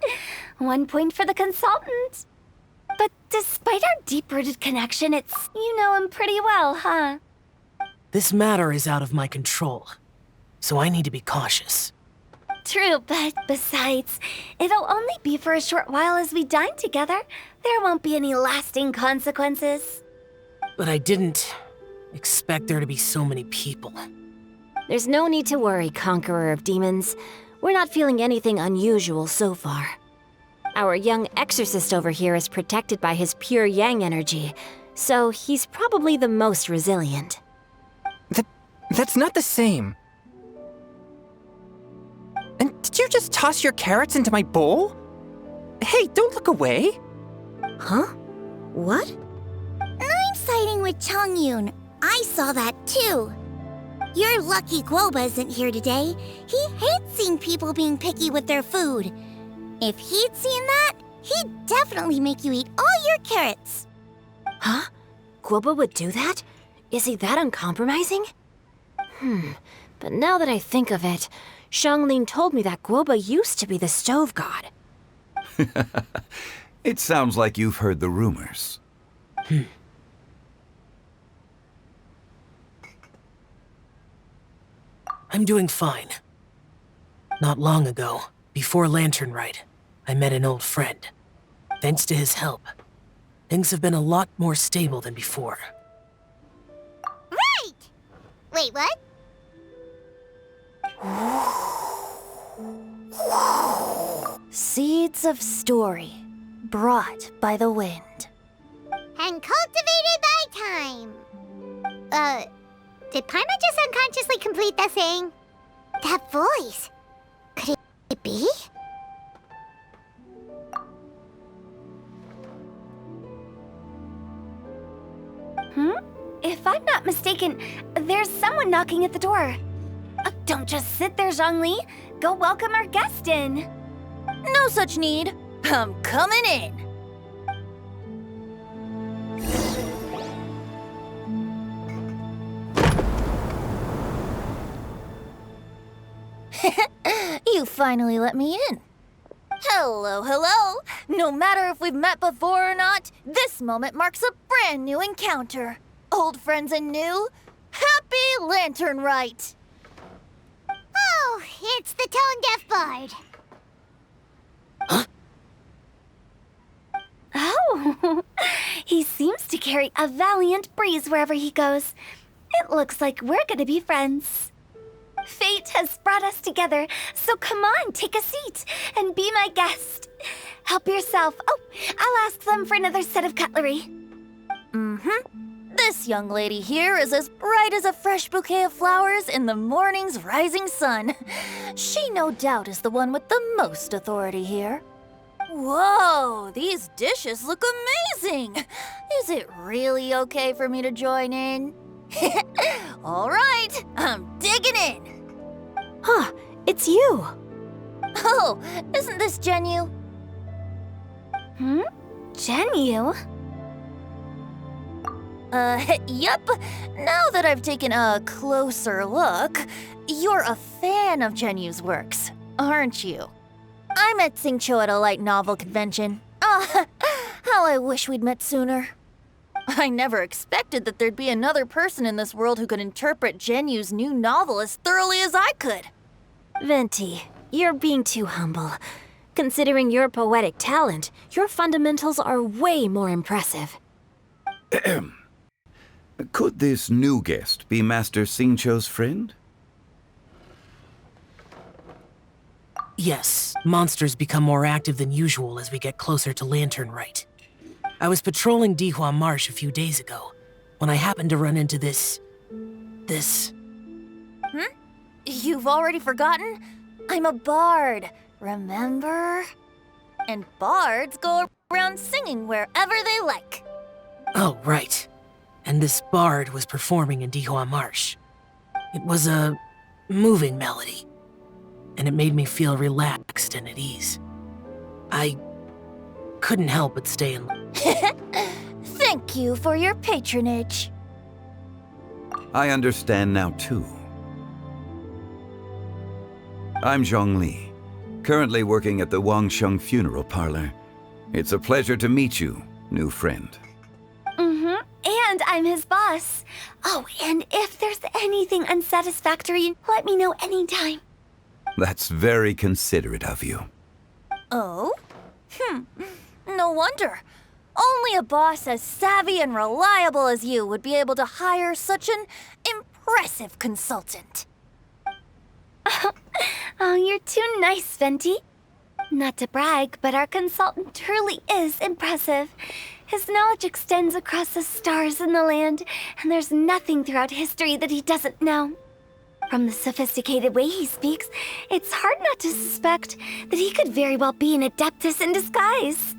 1 point for the consultant. But despite our deep-rooted connection, you know him pretty well, huh? This matter is out of my control, so I need to be cautious. True, but besides, it'll only be for a short while as we dine together. There won't be any lasting consequences. But I didn't expect there to be so many people. There's no need to worry, Conqueror of Demons. We're not feeling anything unusual so far. Our young exorcist over here is protected by his pure yang energy, so he's probably the most resilient. That's not the same. And did you just toss your carrots into my bowl? Hey, don't look away! Huh? What? I'm siding with Chongyun. I saw that too. You're lucky Guoba isn't here today. He hates seeing people being picky with their food. If he'd seen that, he'd definitely make you eat all your carrots. Huh? Guoba would do that? Is he that uncompromising? But now that I think of it, Xianglin told me that Guoba used to be the stove god. It sounds like you've heard the rumors. I'm doing fine. Not long ago, before Lantern Rite, I met an old friend. Thanks to his help, things have been a lot more stable than before. Right! Wait, what? Seeds of story, brought by the wind. And cultivated by time. Did Paimon just unconsciously complete that saying? That voice. Could it be? If I'm not mistaken, there's someone knocking at the door. Don't just sit there, Zhongli. Go welcome our guest in. No such need. I'm coming in. You finally let me in. Hello, hello. No matter if we've met before or not, this moment marks a brand new encounter. Old friends and new. Happy Lantern Rite. Oh, it's the tone-deaf bard. Oh, he seems to carry a valiant breeze wherever he goes. It looks like we're gonna be friends. Fate has brought us together, so come on, take a seat and be my guest. Help yourself. Oh, I'll ask them for another set of cutlery. This young lady here is as bright as a fresh bouquet of flowers in the morning's rising sun. She no doubt is the one with the most authority here. Whoa, these dishes look amazing! Is it really okay for me to join in? All right, I'm digging in. Huh, it's you. Oh, isn't this Genyu? Genyu? Yep. Now that I've taken a closer look, you're a fan of Genyu's works, aren't you? I met Xingqiu at a light novel convention. Ah, how I wish we'd met sooner. I never expected that there'd be another person in this world who could interpret Genyu's new novel as thoroughly as I could. Venti, you're being too humble. Considering your poetic talent, your fundamentals are way more impressive. Could this new guest be Master Xingqiu's friend? Yes, monsters become more active than usual as we get closer to Lantern Rite. I was patrolling Dihua Marsh a few days ago, when I happened to run into this... You've already forgotten? I'm a bard, remember? And bards go around singing wherever they like. Oh, right. And this bard was performing in Dihua Marsh. It was a moving melody, and it made me feel relaxed and at ease. I couldn't help but stay in. Thank you for your patronage. I understand now, too. I'm Zhongli, currently working at the Wangsheng Funeral Parlor. It's a pleasure to meet you, new friend. And I'm his boss. Oh, and if there's anything unsatisfactory, let me know anytime. That's very considerate of you. Oh? No wonder. Only a boss as savvy and reliable as you would be able to hire such an impressive consultant. Oh, you're too nice, Venti. Not to brag, but our consultant truly is impressive. His knowledge extends across the stars and the land, and there's nothing throughout history that he doesn't know. From the sophisticated way he speaks, it's hard not to suspect that he could very well be an adeptus in disguise.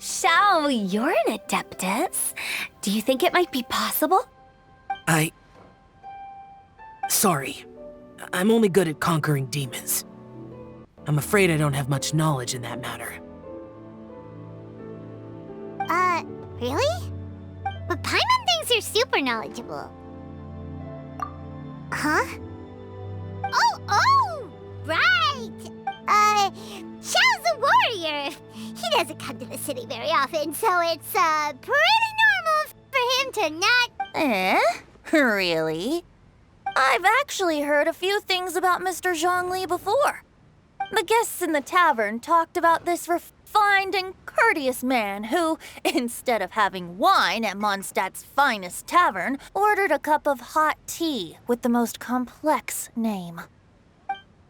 Xiao, you're an adeptus. Do you think it might be possible? Sorry. I'm only good at conquering demons. I'm afraid I don't have much knowledge in that matter. Really? But Paimon thinks you're super knowledgeable. Huh? Oh, right! Xiao's a warrior. He doesn't come to the city very often, so it's, pretty normal for him to not... Really? I've actually heard a few things about Mr. Zhongli before. The guests in the tavern talked about this refined and courteous man who, instead of having wine at Mondstadt's finest tavern, ordered a cup of hot tea with the most complex name.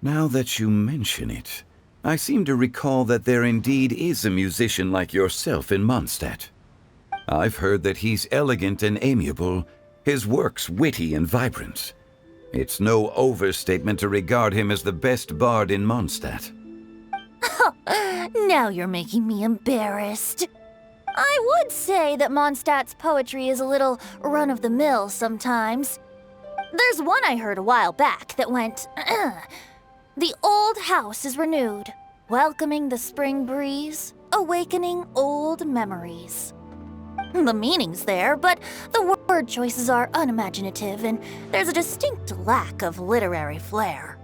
Now that you mention it, I seem to recall that there indeed is a musician like yourself in Mondstadt. I've heard that he's elegant and amiable, his works witty and vibrant. It's no overstatement to regard him as the best bard in Mondstadt. Now you're making me embarrassed. I would say that Mondstadt's poetry is a little run-of-the-mill sometimes. There's one I heard a while back that went, "The old house is renewed, welcoming the spring breeze, awakening old memories." The meaning's there, but the word choices are unimaginative, and there's a distinct lack of literary flair.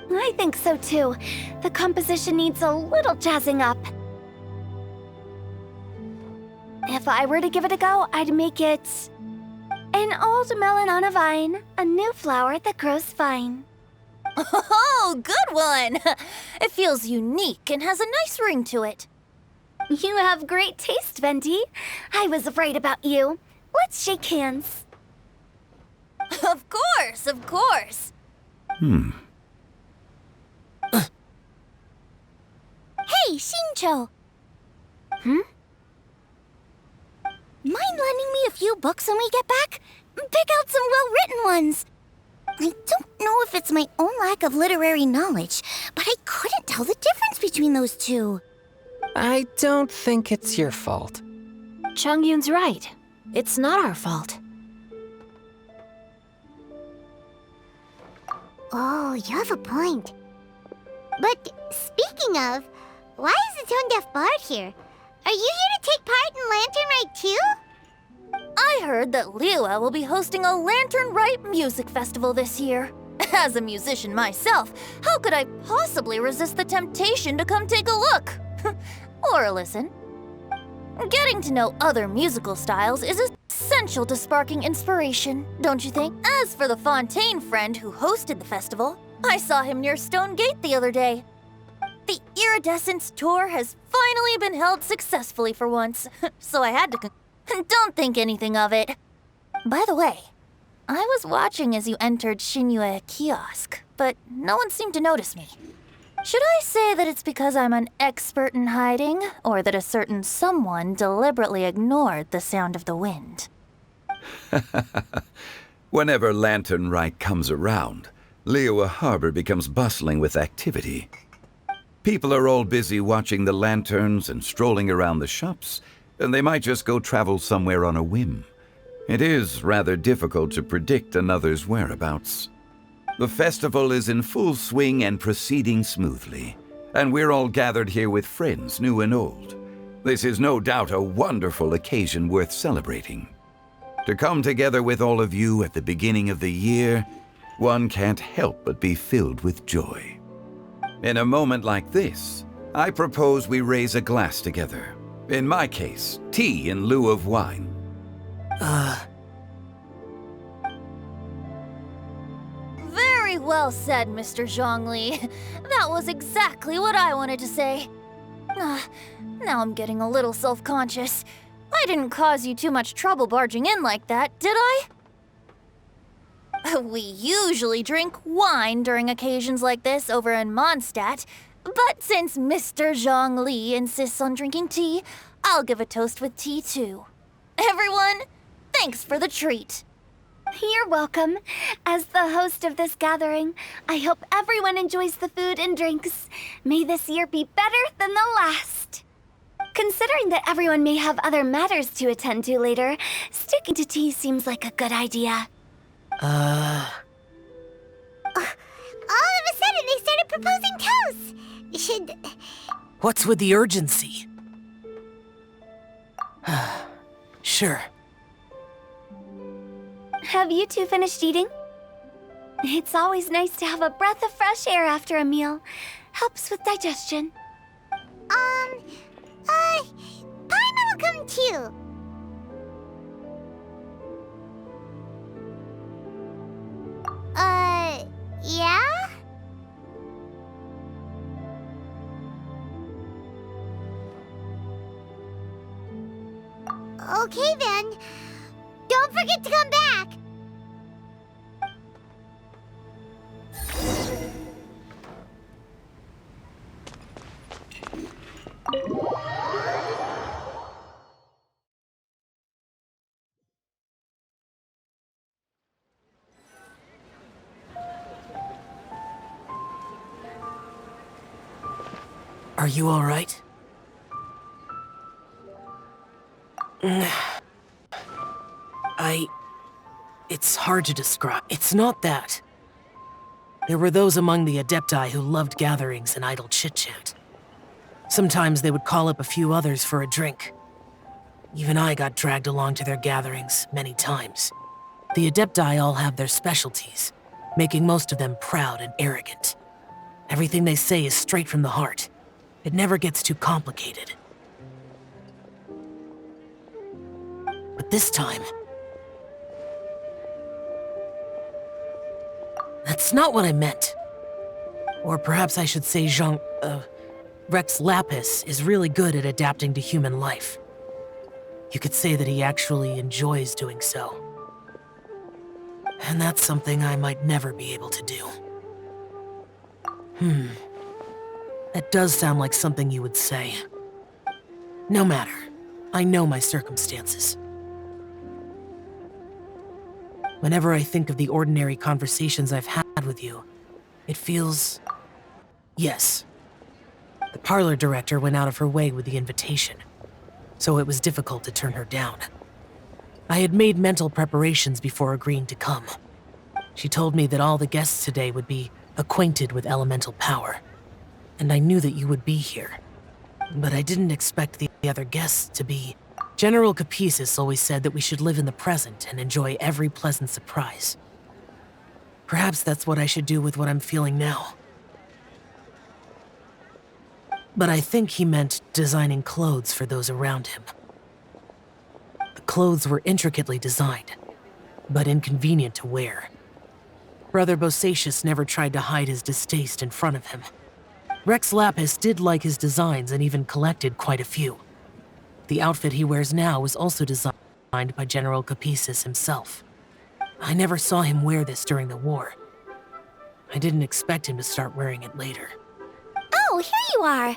I think so too. The composition needs a little jazzing up. If I were to give it a go, I'd make it... An old melon on a vine, a new flower that grows fine. Oh, good one! It feels unique and has a nice ring to it. You have great taste, Venti. I was right about you. Let's shake hands. Of course, of course. Hey, Xingqiu! Mind lending me a few books when we get back? Pick out some well-written ones. I don't know if it's my own lack of literary knowledge, but I couldn't tell the difference between those two. I don't think it's your fault. Chongyun's right. It's not our fault. Oh, you have a point. But speaking of, why is the tone-deaf bard here? Are you here to take part in Lantern Rite too? I heard that Liyue will be hosting a Lantern Rite music festival this year. As a musician myself, how could I possibly resist the temptation to come take a look? Or listen. Getting to know other musical styles is essential to sparking inspiration, don't you think? As for the Fontaine friend who hosted the festival, I saw him near Stone Gate the other day. The Iridescence tour has finally been held successfully for once, so I had to don't think anything of it. By the way, I was watching as you entered Xinyue Kiosk, but no one seemed to notice me. Should I say that it's because I'm an expert in hiding, or that a certain someone deliberately ignored the sound of the wind? Whenever Lantern Rite comes around, Liyue Harbor becomes bustling with activity. People are all busy watching the lanterns and strolling around the shops, and they might just go travel somewhere on a whim. It is rather difficult to predict another's whereabouts. The festival is in full swing and proceeding smoothly, and we're all gathered here with friends, new and old. This is no doubt a wonderful occasion worth celebrating. To come together with all of you at the beginning of the year, one can't help but be filled with joy. In a moment like this, I propose we raise a glass together. In my case, tea in lieu of wine. Very well said, Mr. Zhongli. That was exactly what I wanted to say. Now I'm getting a little self-conscious. I didn't cause you too much trouble barging in like that, did I? We usually drink wine during occasions like this over in Mondstadt, but since Mr. Zhongli insists on drinking tea, I'll give a toast with tea too. Everyone, thanks for the treat. You're welcome. As the host of this gathering, I hope everyone enjoys the food and drinks. May this year be better than the last. Considering that everyone may have other matters to attend to later, sticking to tea seems like a good idea. All of a sudden, they started proposing toasts. What's with the urgency? Sure. Have you two finished eating? It's always nice to have a breath of fresh air after a meal. Helps with digestion. Paimon will come too. Yeah? Okay then. Don't forget to come back. Are you all right? It's hard to describe. It's not that. There were those among the Adepti who loved gatherings and idle chit-chat. Sometimes they would call up a few others for a drink. Even I got dragged along to their gatherings many times. The Adepti all have their specialties, making most of them proud and arrogant. Everything they say is straight from the heart. It never gets too complicated. But this time... That's not what I meant. Or perhaps I should say Rex Lapis is really good at adapting to human life. You could say that he actually enjoys doing so. And that's something I might never be able to do. That does sound like something you would say. No matter. I know my circumstances. Whenever I think of the ordinary conversations I've had with you, it feels... Yes. The parlor director went out of her way with the invitation, so it was difficult to turn her down. I had made mental preparations before agreeing to come. She told me that all the guests today would be acquainted with elemental power, and I knew that you would be here. But I didn't expect the other guests to be... General Capisis always said that we should live in the present and enjoy every pleasant surprise. Perhaps that's what I should do with what I'm feeling now. But I think he meant designing clothes for those around him. The clothes were intricately designed, but inconvenient to wear. Brother Bosacius never tried to hide his distaste in front of him. Rex Lapis did like his designs and even collected quite a few. The outfit he wears now was also designed by General Capisis himself. I never saw him wear this during the war. I didn't expect him to start wearing it later. Oh, here you are.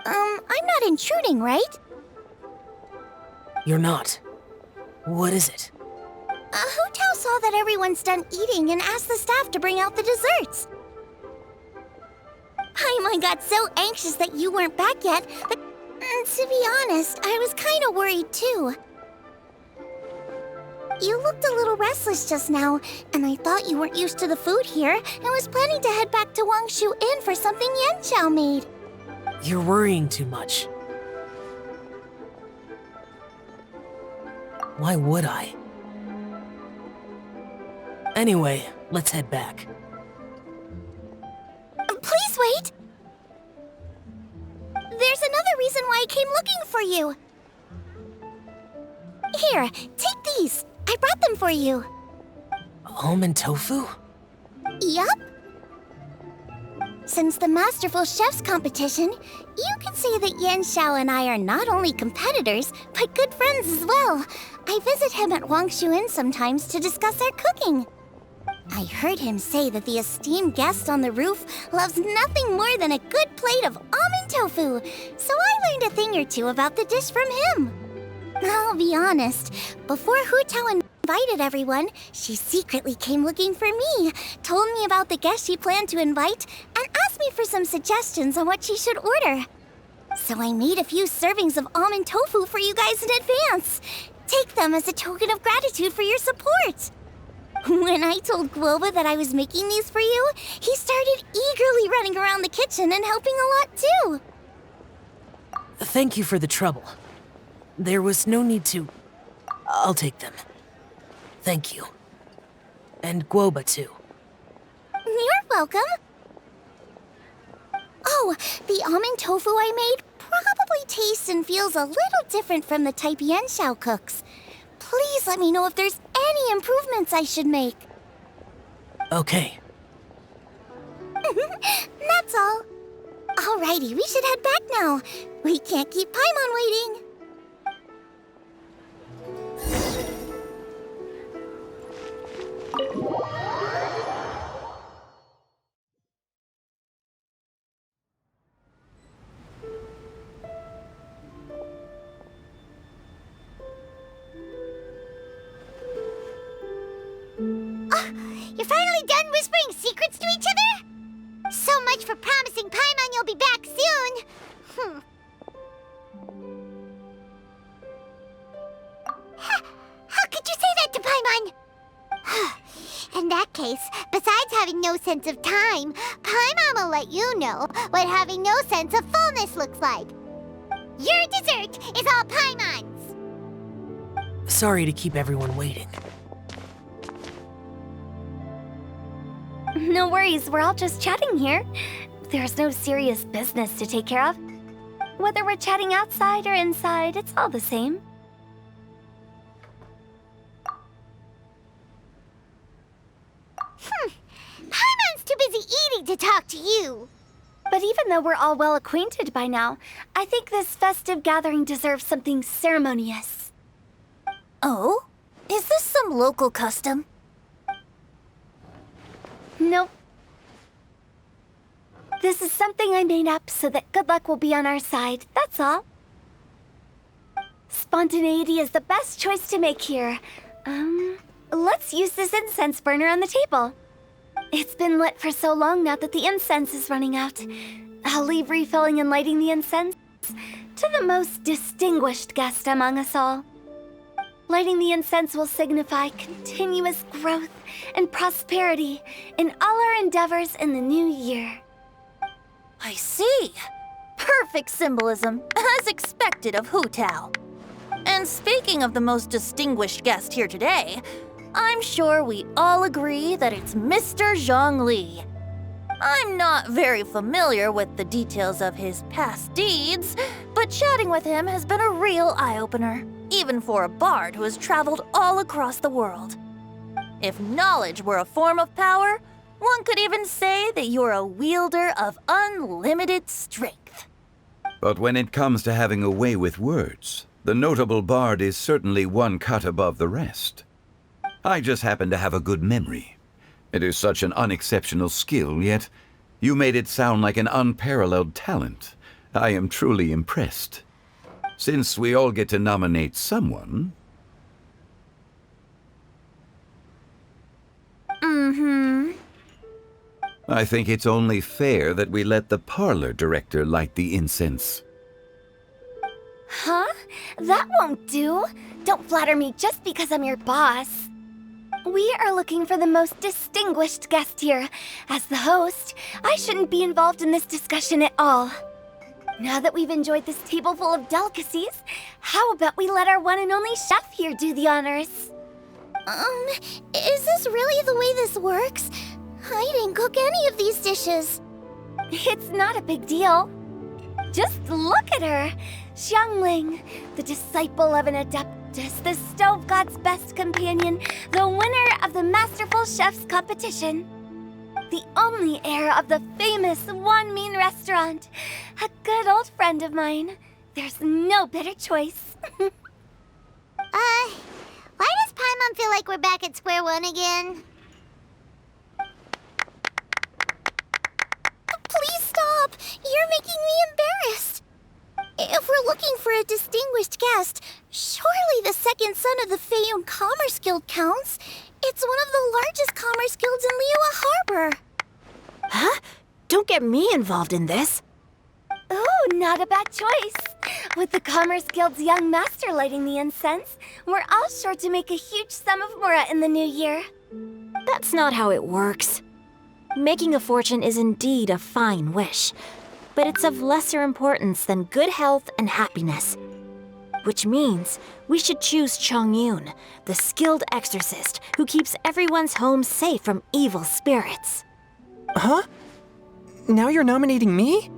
I'm not intruding, right? You're not. What is it? Hu Tao saw that everyone's done eating and asked the staff to bring out the desserts. Paimon got so anxious that you weren't back yet that, to be honest, I was kind of worried too. You looked a little restless just now, and I thought you weren't used to the food here and was planning to head back to Wangshu Inn for something Xiao made. You're worrying too much. Why would I? Anyway, let's head back. Please wait! There's another reason why I came looking for you. Here, take these. I brought them for you. Almond tofu? Yup. Since the Masterful Chef's competition, you can say that Xiao and I are not only competitors, but good friends as well. I visit him at Wangshu Inn sometimes to discuss our cooking. I heard him say that the esteemed guest on the roof loves nothing more than a good plate of almond tofu, so I learned a thing or two about the dish from him. I'll be honest, before Hu Tao invited everyone, she secretly came looking for me, told me about the guest she planned to invite, and asked me for some suggestions on what she should order. So I made a few servings of almond tofu for you guys in advance. Take them as a token of gratitude for your support. When I told Guoba that I was making these for you, he started eagerly running around the kitchen and helping a lot too. Thank you for the trouble. There was no need to... I'll take them. Thank you. And Guoba too. You're welcome. Oh, the almond tofu I made probably tastes and feels a little different from the type Xiao cooks. Please let me know if there's any improvements I should make. Okay. That's all. Alrighty, we should head back now. We can't keep Paimon waiting. You're finally done whispering secrets to each other? So much for promising Paimon you'll be back soon. How could you say that to Paimon? In that case, besides having no sense of time, Paimon will let you know what having no sense of fullness looks like. Your dessert is all Paimon's. Sorry to keep everyone waiting. No worries, we're all just chatting here. There's no serious business to take care of. Whether we're chatting outside or inside, it's all the same. Paimon's too busy eating to talk to you. But even though we're all well acquainted by now, I think this festive gathering deserves something ceremonious. Oh? Is this some local custom? Nope. This is something I made up so that good luck will be on our side, that's all. Spontaneity is the best choice to make here. Let's use this incense burner on the table. It's been lit for so long now that the incense is running out. I'll leave refilling and lighting the incense to the most distinguished guest among us all. Lighting the incense will signify continuous growth and prosperity in all our endeavors in the new year. I see. Perfect symbolism, as expected of Hu Tao. And speaking of the most distinguished guest here today, I'm sure we all agree that it's Mr. Zhongli. I'm not very familiar with the details of his past deeds, but chatting with him has been a real eye-opener, even for a bard who has traveled all across the world. If knowledge were a form of power, one could even say that you're a wielder of unlimited strength. But when it comes to having a way with words, the notable bard is certainly one cut above the rest. I just happen to have a good memory. It is such an unexceptional skill, yet You made it sound like an unparalleled talent. I am truly impressed. Since we all get to nominate someone... I think it's only fair that we let the parlor director light the incense. Huh? That won't do. Don't flatter me just because I'm your boss. We are looking for the most distinguished guest here. As the host, I shouldn't be involved in this discussion at all. Now that we've enjoyed this table full of delicacies, how about we let our one and only chef here do the honors? Is this really the way this works? I didn't cook any of these dishes. It's not a big deal. Just look at her. Zhongli, the disciple of an adeptus, the stove god's best companion, the winner of the Masterful Chef's competition. The only heir of the famous One Mean restaurant. A good old friend of mine. There's no better choice. Why does Paimon feel like we're back at square one again? Please stop! You're making me embarrassed! If we're looking for a distinguished guest, surely the second son of the Feiyun Commerce Guild counts. It's one of the largest commerce guilds in Liyue Harbor. Huh? Don't get me involved in this. Oh, not a bad choice. With the Commerce Guild's young master lighting the incense, we're all sure to make a huge sum of mora in the new year. That's not how it works. Making a fortune is indeed a fine wish, but it's of lesser importance than good health and happiness. Which means we should choose Chongyun, the skilled exorcist who keeps everyone's home safe from evil spirits. Huh? Now you're nominating me?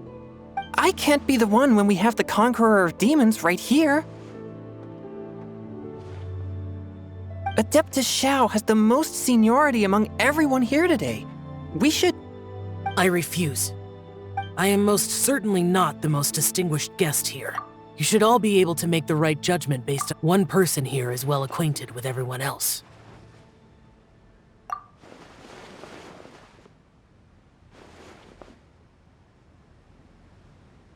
I can't be the one when we have the Conqueror of Demons right here. Adeptus Xiao has the most seniority among everyone here today. We should... I refuse. I am most certainly not the most distinguished guest here. You should all be able to make the right judgment based on one person here is well acquainted with everyone else.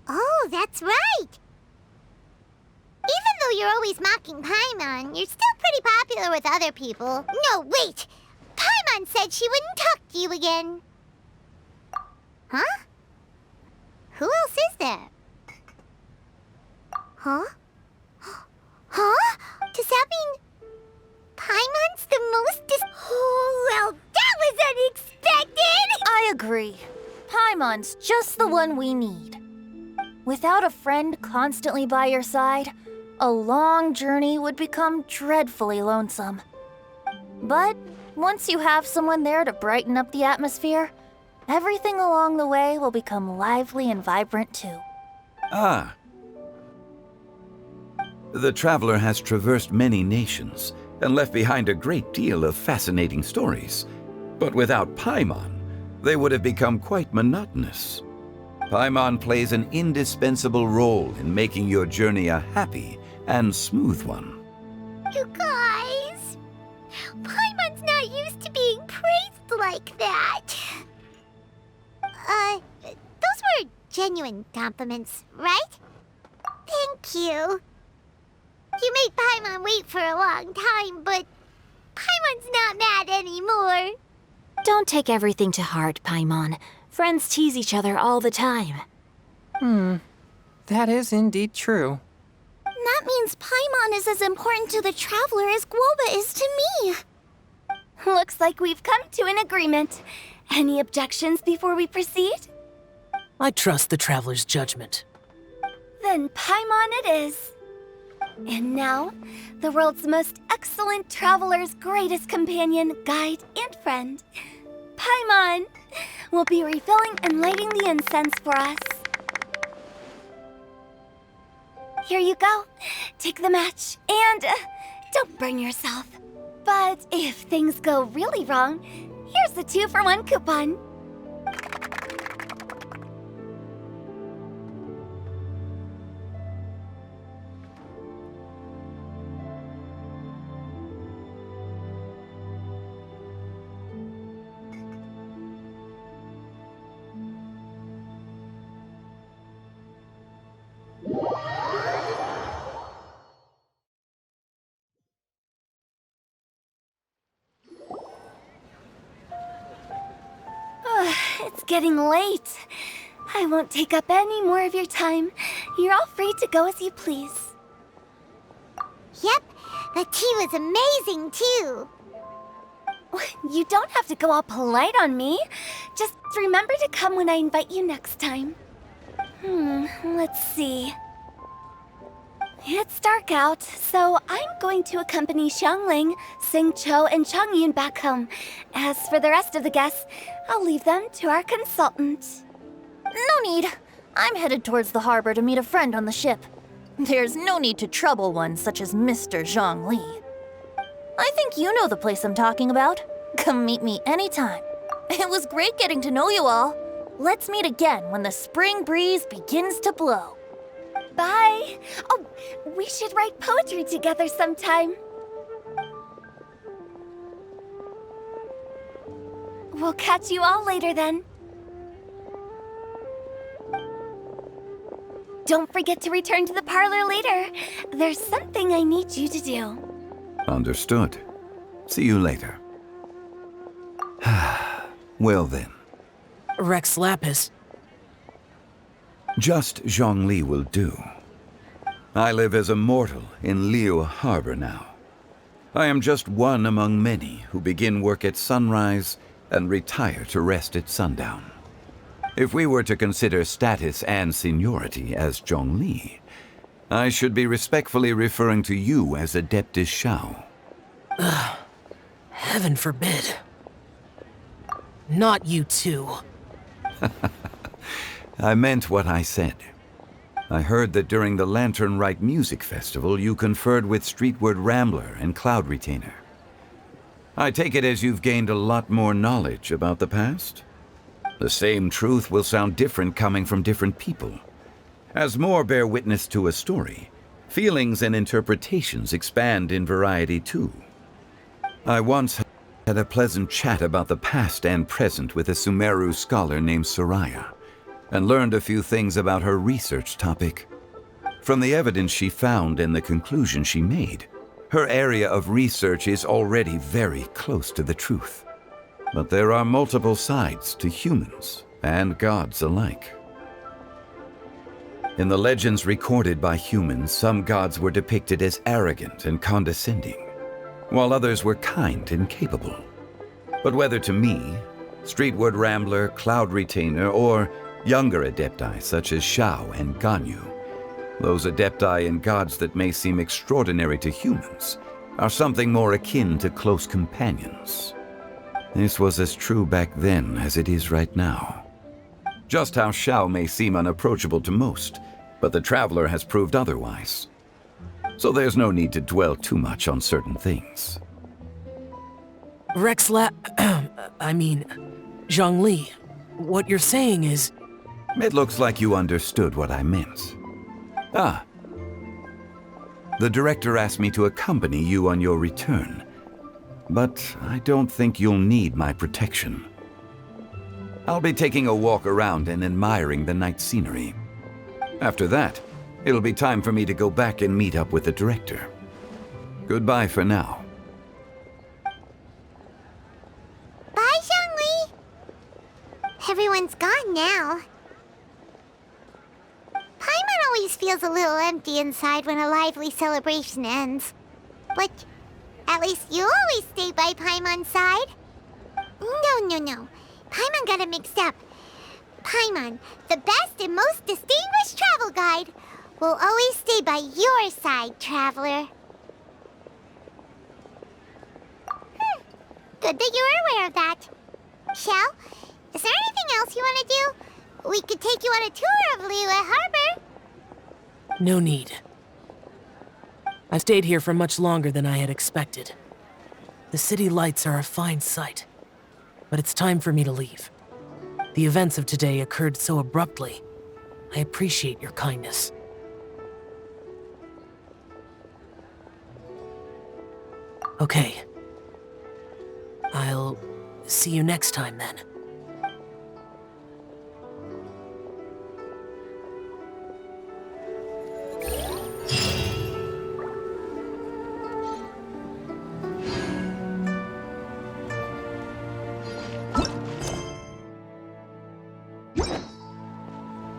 Oh, that's right! Even though you're always mocking Paimon, you're still pretty popular with other people. No, wait! Paimon said she wouldn't talk to you again. Huh? Who else is there? Huh? Huh? Does that mean Paimon's the most Oh, well, that was unexpected! I agree. Paimon's just the one we need. Without a friend constantly by your side, a long journey would become dreadfully lonesome. But once you have someone there to brighten up the atmosphere, everything along the way will become lively and vibrant too. Ah. The traveler has traversed many nations and left behind a great deal of fascinating stories. But without Paimon, they would have become quite monotonous. Paimon plays an indispensable role in making your journey a happy and smooth one. You guys, Paimon's not used to being praised like that. Those were genuine compliments, right? Thank you. You made Paimon wait for a long time, but Paimon's not mad anymore. Don't take everything to heart, Paimon. Friends tease each other all the time. That is indeed true. That means Paimon is as important to the traveler as Guoba is to me. Looks like we've come to an agreement. Any objections before we proceed? I trust the traveler's judgment. Then Paimon it is. And now, the world's most excellent traveler's greatest companion, guide, and friend, Paimon, will be refilling and lighting the incense for us. Here you go. Take the match, and don't burn yourself. But if things go really wrong, here's the 2-for-1 coupon. It's getting late. I won't take up any more of your time. You're all free to go as you please. Yep, the tea was amazing too. You don't have to go all polite on me. Just remember to come when I invite you next time. Let's see. It's dark out, so I'm going to accompany Xiangling, Xingqiu, and Chongyun back home. As for the rest of the guests, I'll leave them to our consultant. No need. I'm headed towards the harbor to meet a friend on the ship. There's no need to trouble one such as Mr. Zhongli. I think you know the place I'm talking about. Come meet me anytime. It was great getting to know you all. Let's meet again when the spring breeze begins to blow. Bye! Oh, we should write poetry together sometime. We'll catch you all later then. Don't forget to return to the parlor later. There's something I need you to do. Understood. See you later. Well then. Rex Lapis. Just Zhongli will do. I live as a mortal in Liyue Harbor now. I am just one among many who begin work at sunrise and retire to rest at sundown. If we were to consider status and seniority as Zhongli, I should be respectfully referring to you as Adeptus Xiao. Heaven forbid. Not you too. I meant what I said. I heard that during the Lantern Rite Music Festival, you conferred with Streetward Rambler and Cloud Retainer. I take it as you've gained a lot more knowledge about the past? The same truth will sound different coming from different people. As more bear witness to a story, feelings and interpretations expand in variety too. I once had a pleasant chat about the past and present with a Sumeru scholar named Soraya, and learned a few things about her research topic. From the evidence she found and the conclusion she made, her area of research is already very close to the truth. But there are multiple sides to humans and gods alike. In the legends recorded by humans, some gods were depicted as arrogant and condescending, while others were kind and capable. But whether to me, Streetward Rambler, Cloud Retainer, or younger adepti such as Xiao and Ganyu, those adepti and gods that may seem extraordinary to humans are something more akin to close companions. This was as true back then as it is right now. Just how Xiao may seem unapproachable to most, but the Traveler has proved otherwise. So there's no need to dwell too much on certain things. Zhongli, what you're saying is... It looks like you understood what I meant. Ah. The director asked me to accompany you on your return, but I don't think you'll need my protection. I'll be taking a walk around and admiring the night scenery. After that, it'll be time for me to go back and meet up with the director. Goodbye for now. Bye, Zhongli! Everyone's gone now. Paimon always feels a little empty inside when a lively celebration ends. But at least you always stay by Paimon's side. No. Paimon got it mixed up. Paimon, the best and most distinguished travel guide, will always stay by your side, Traveler. Good that you were aware of that. Xiao, is there anything else you want to do? We could take you on a tour of Liyue Harbor. No need. I've stayed here for much longer than I had expected. The city lights are a fine sight, but it's time for me to leave. The events of today occurred so abruptly. I appreciate your kindness. Okay. I'll see you next time then.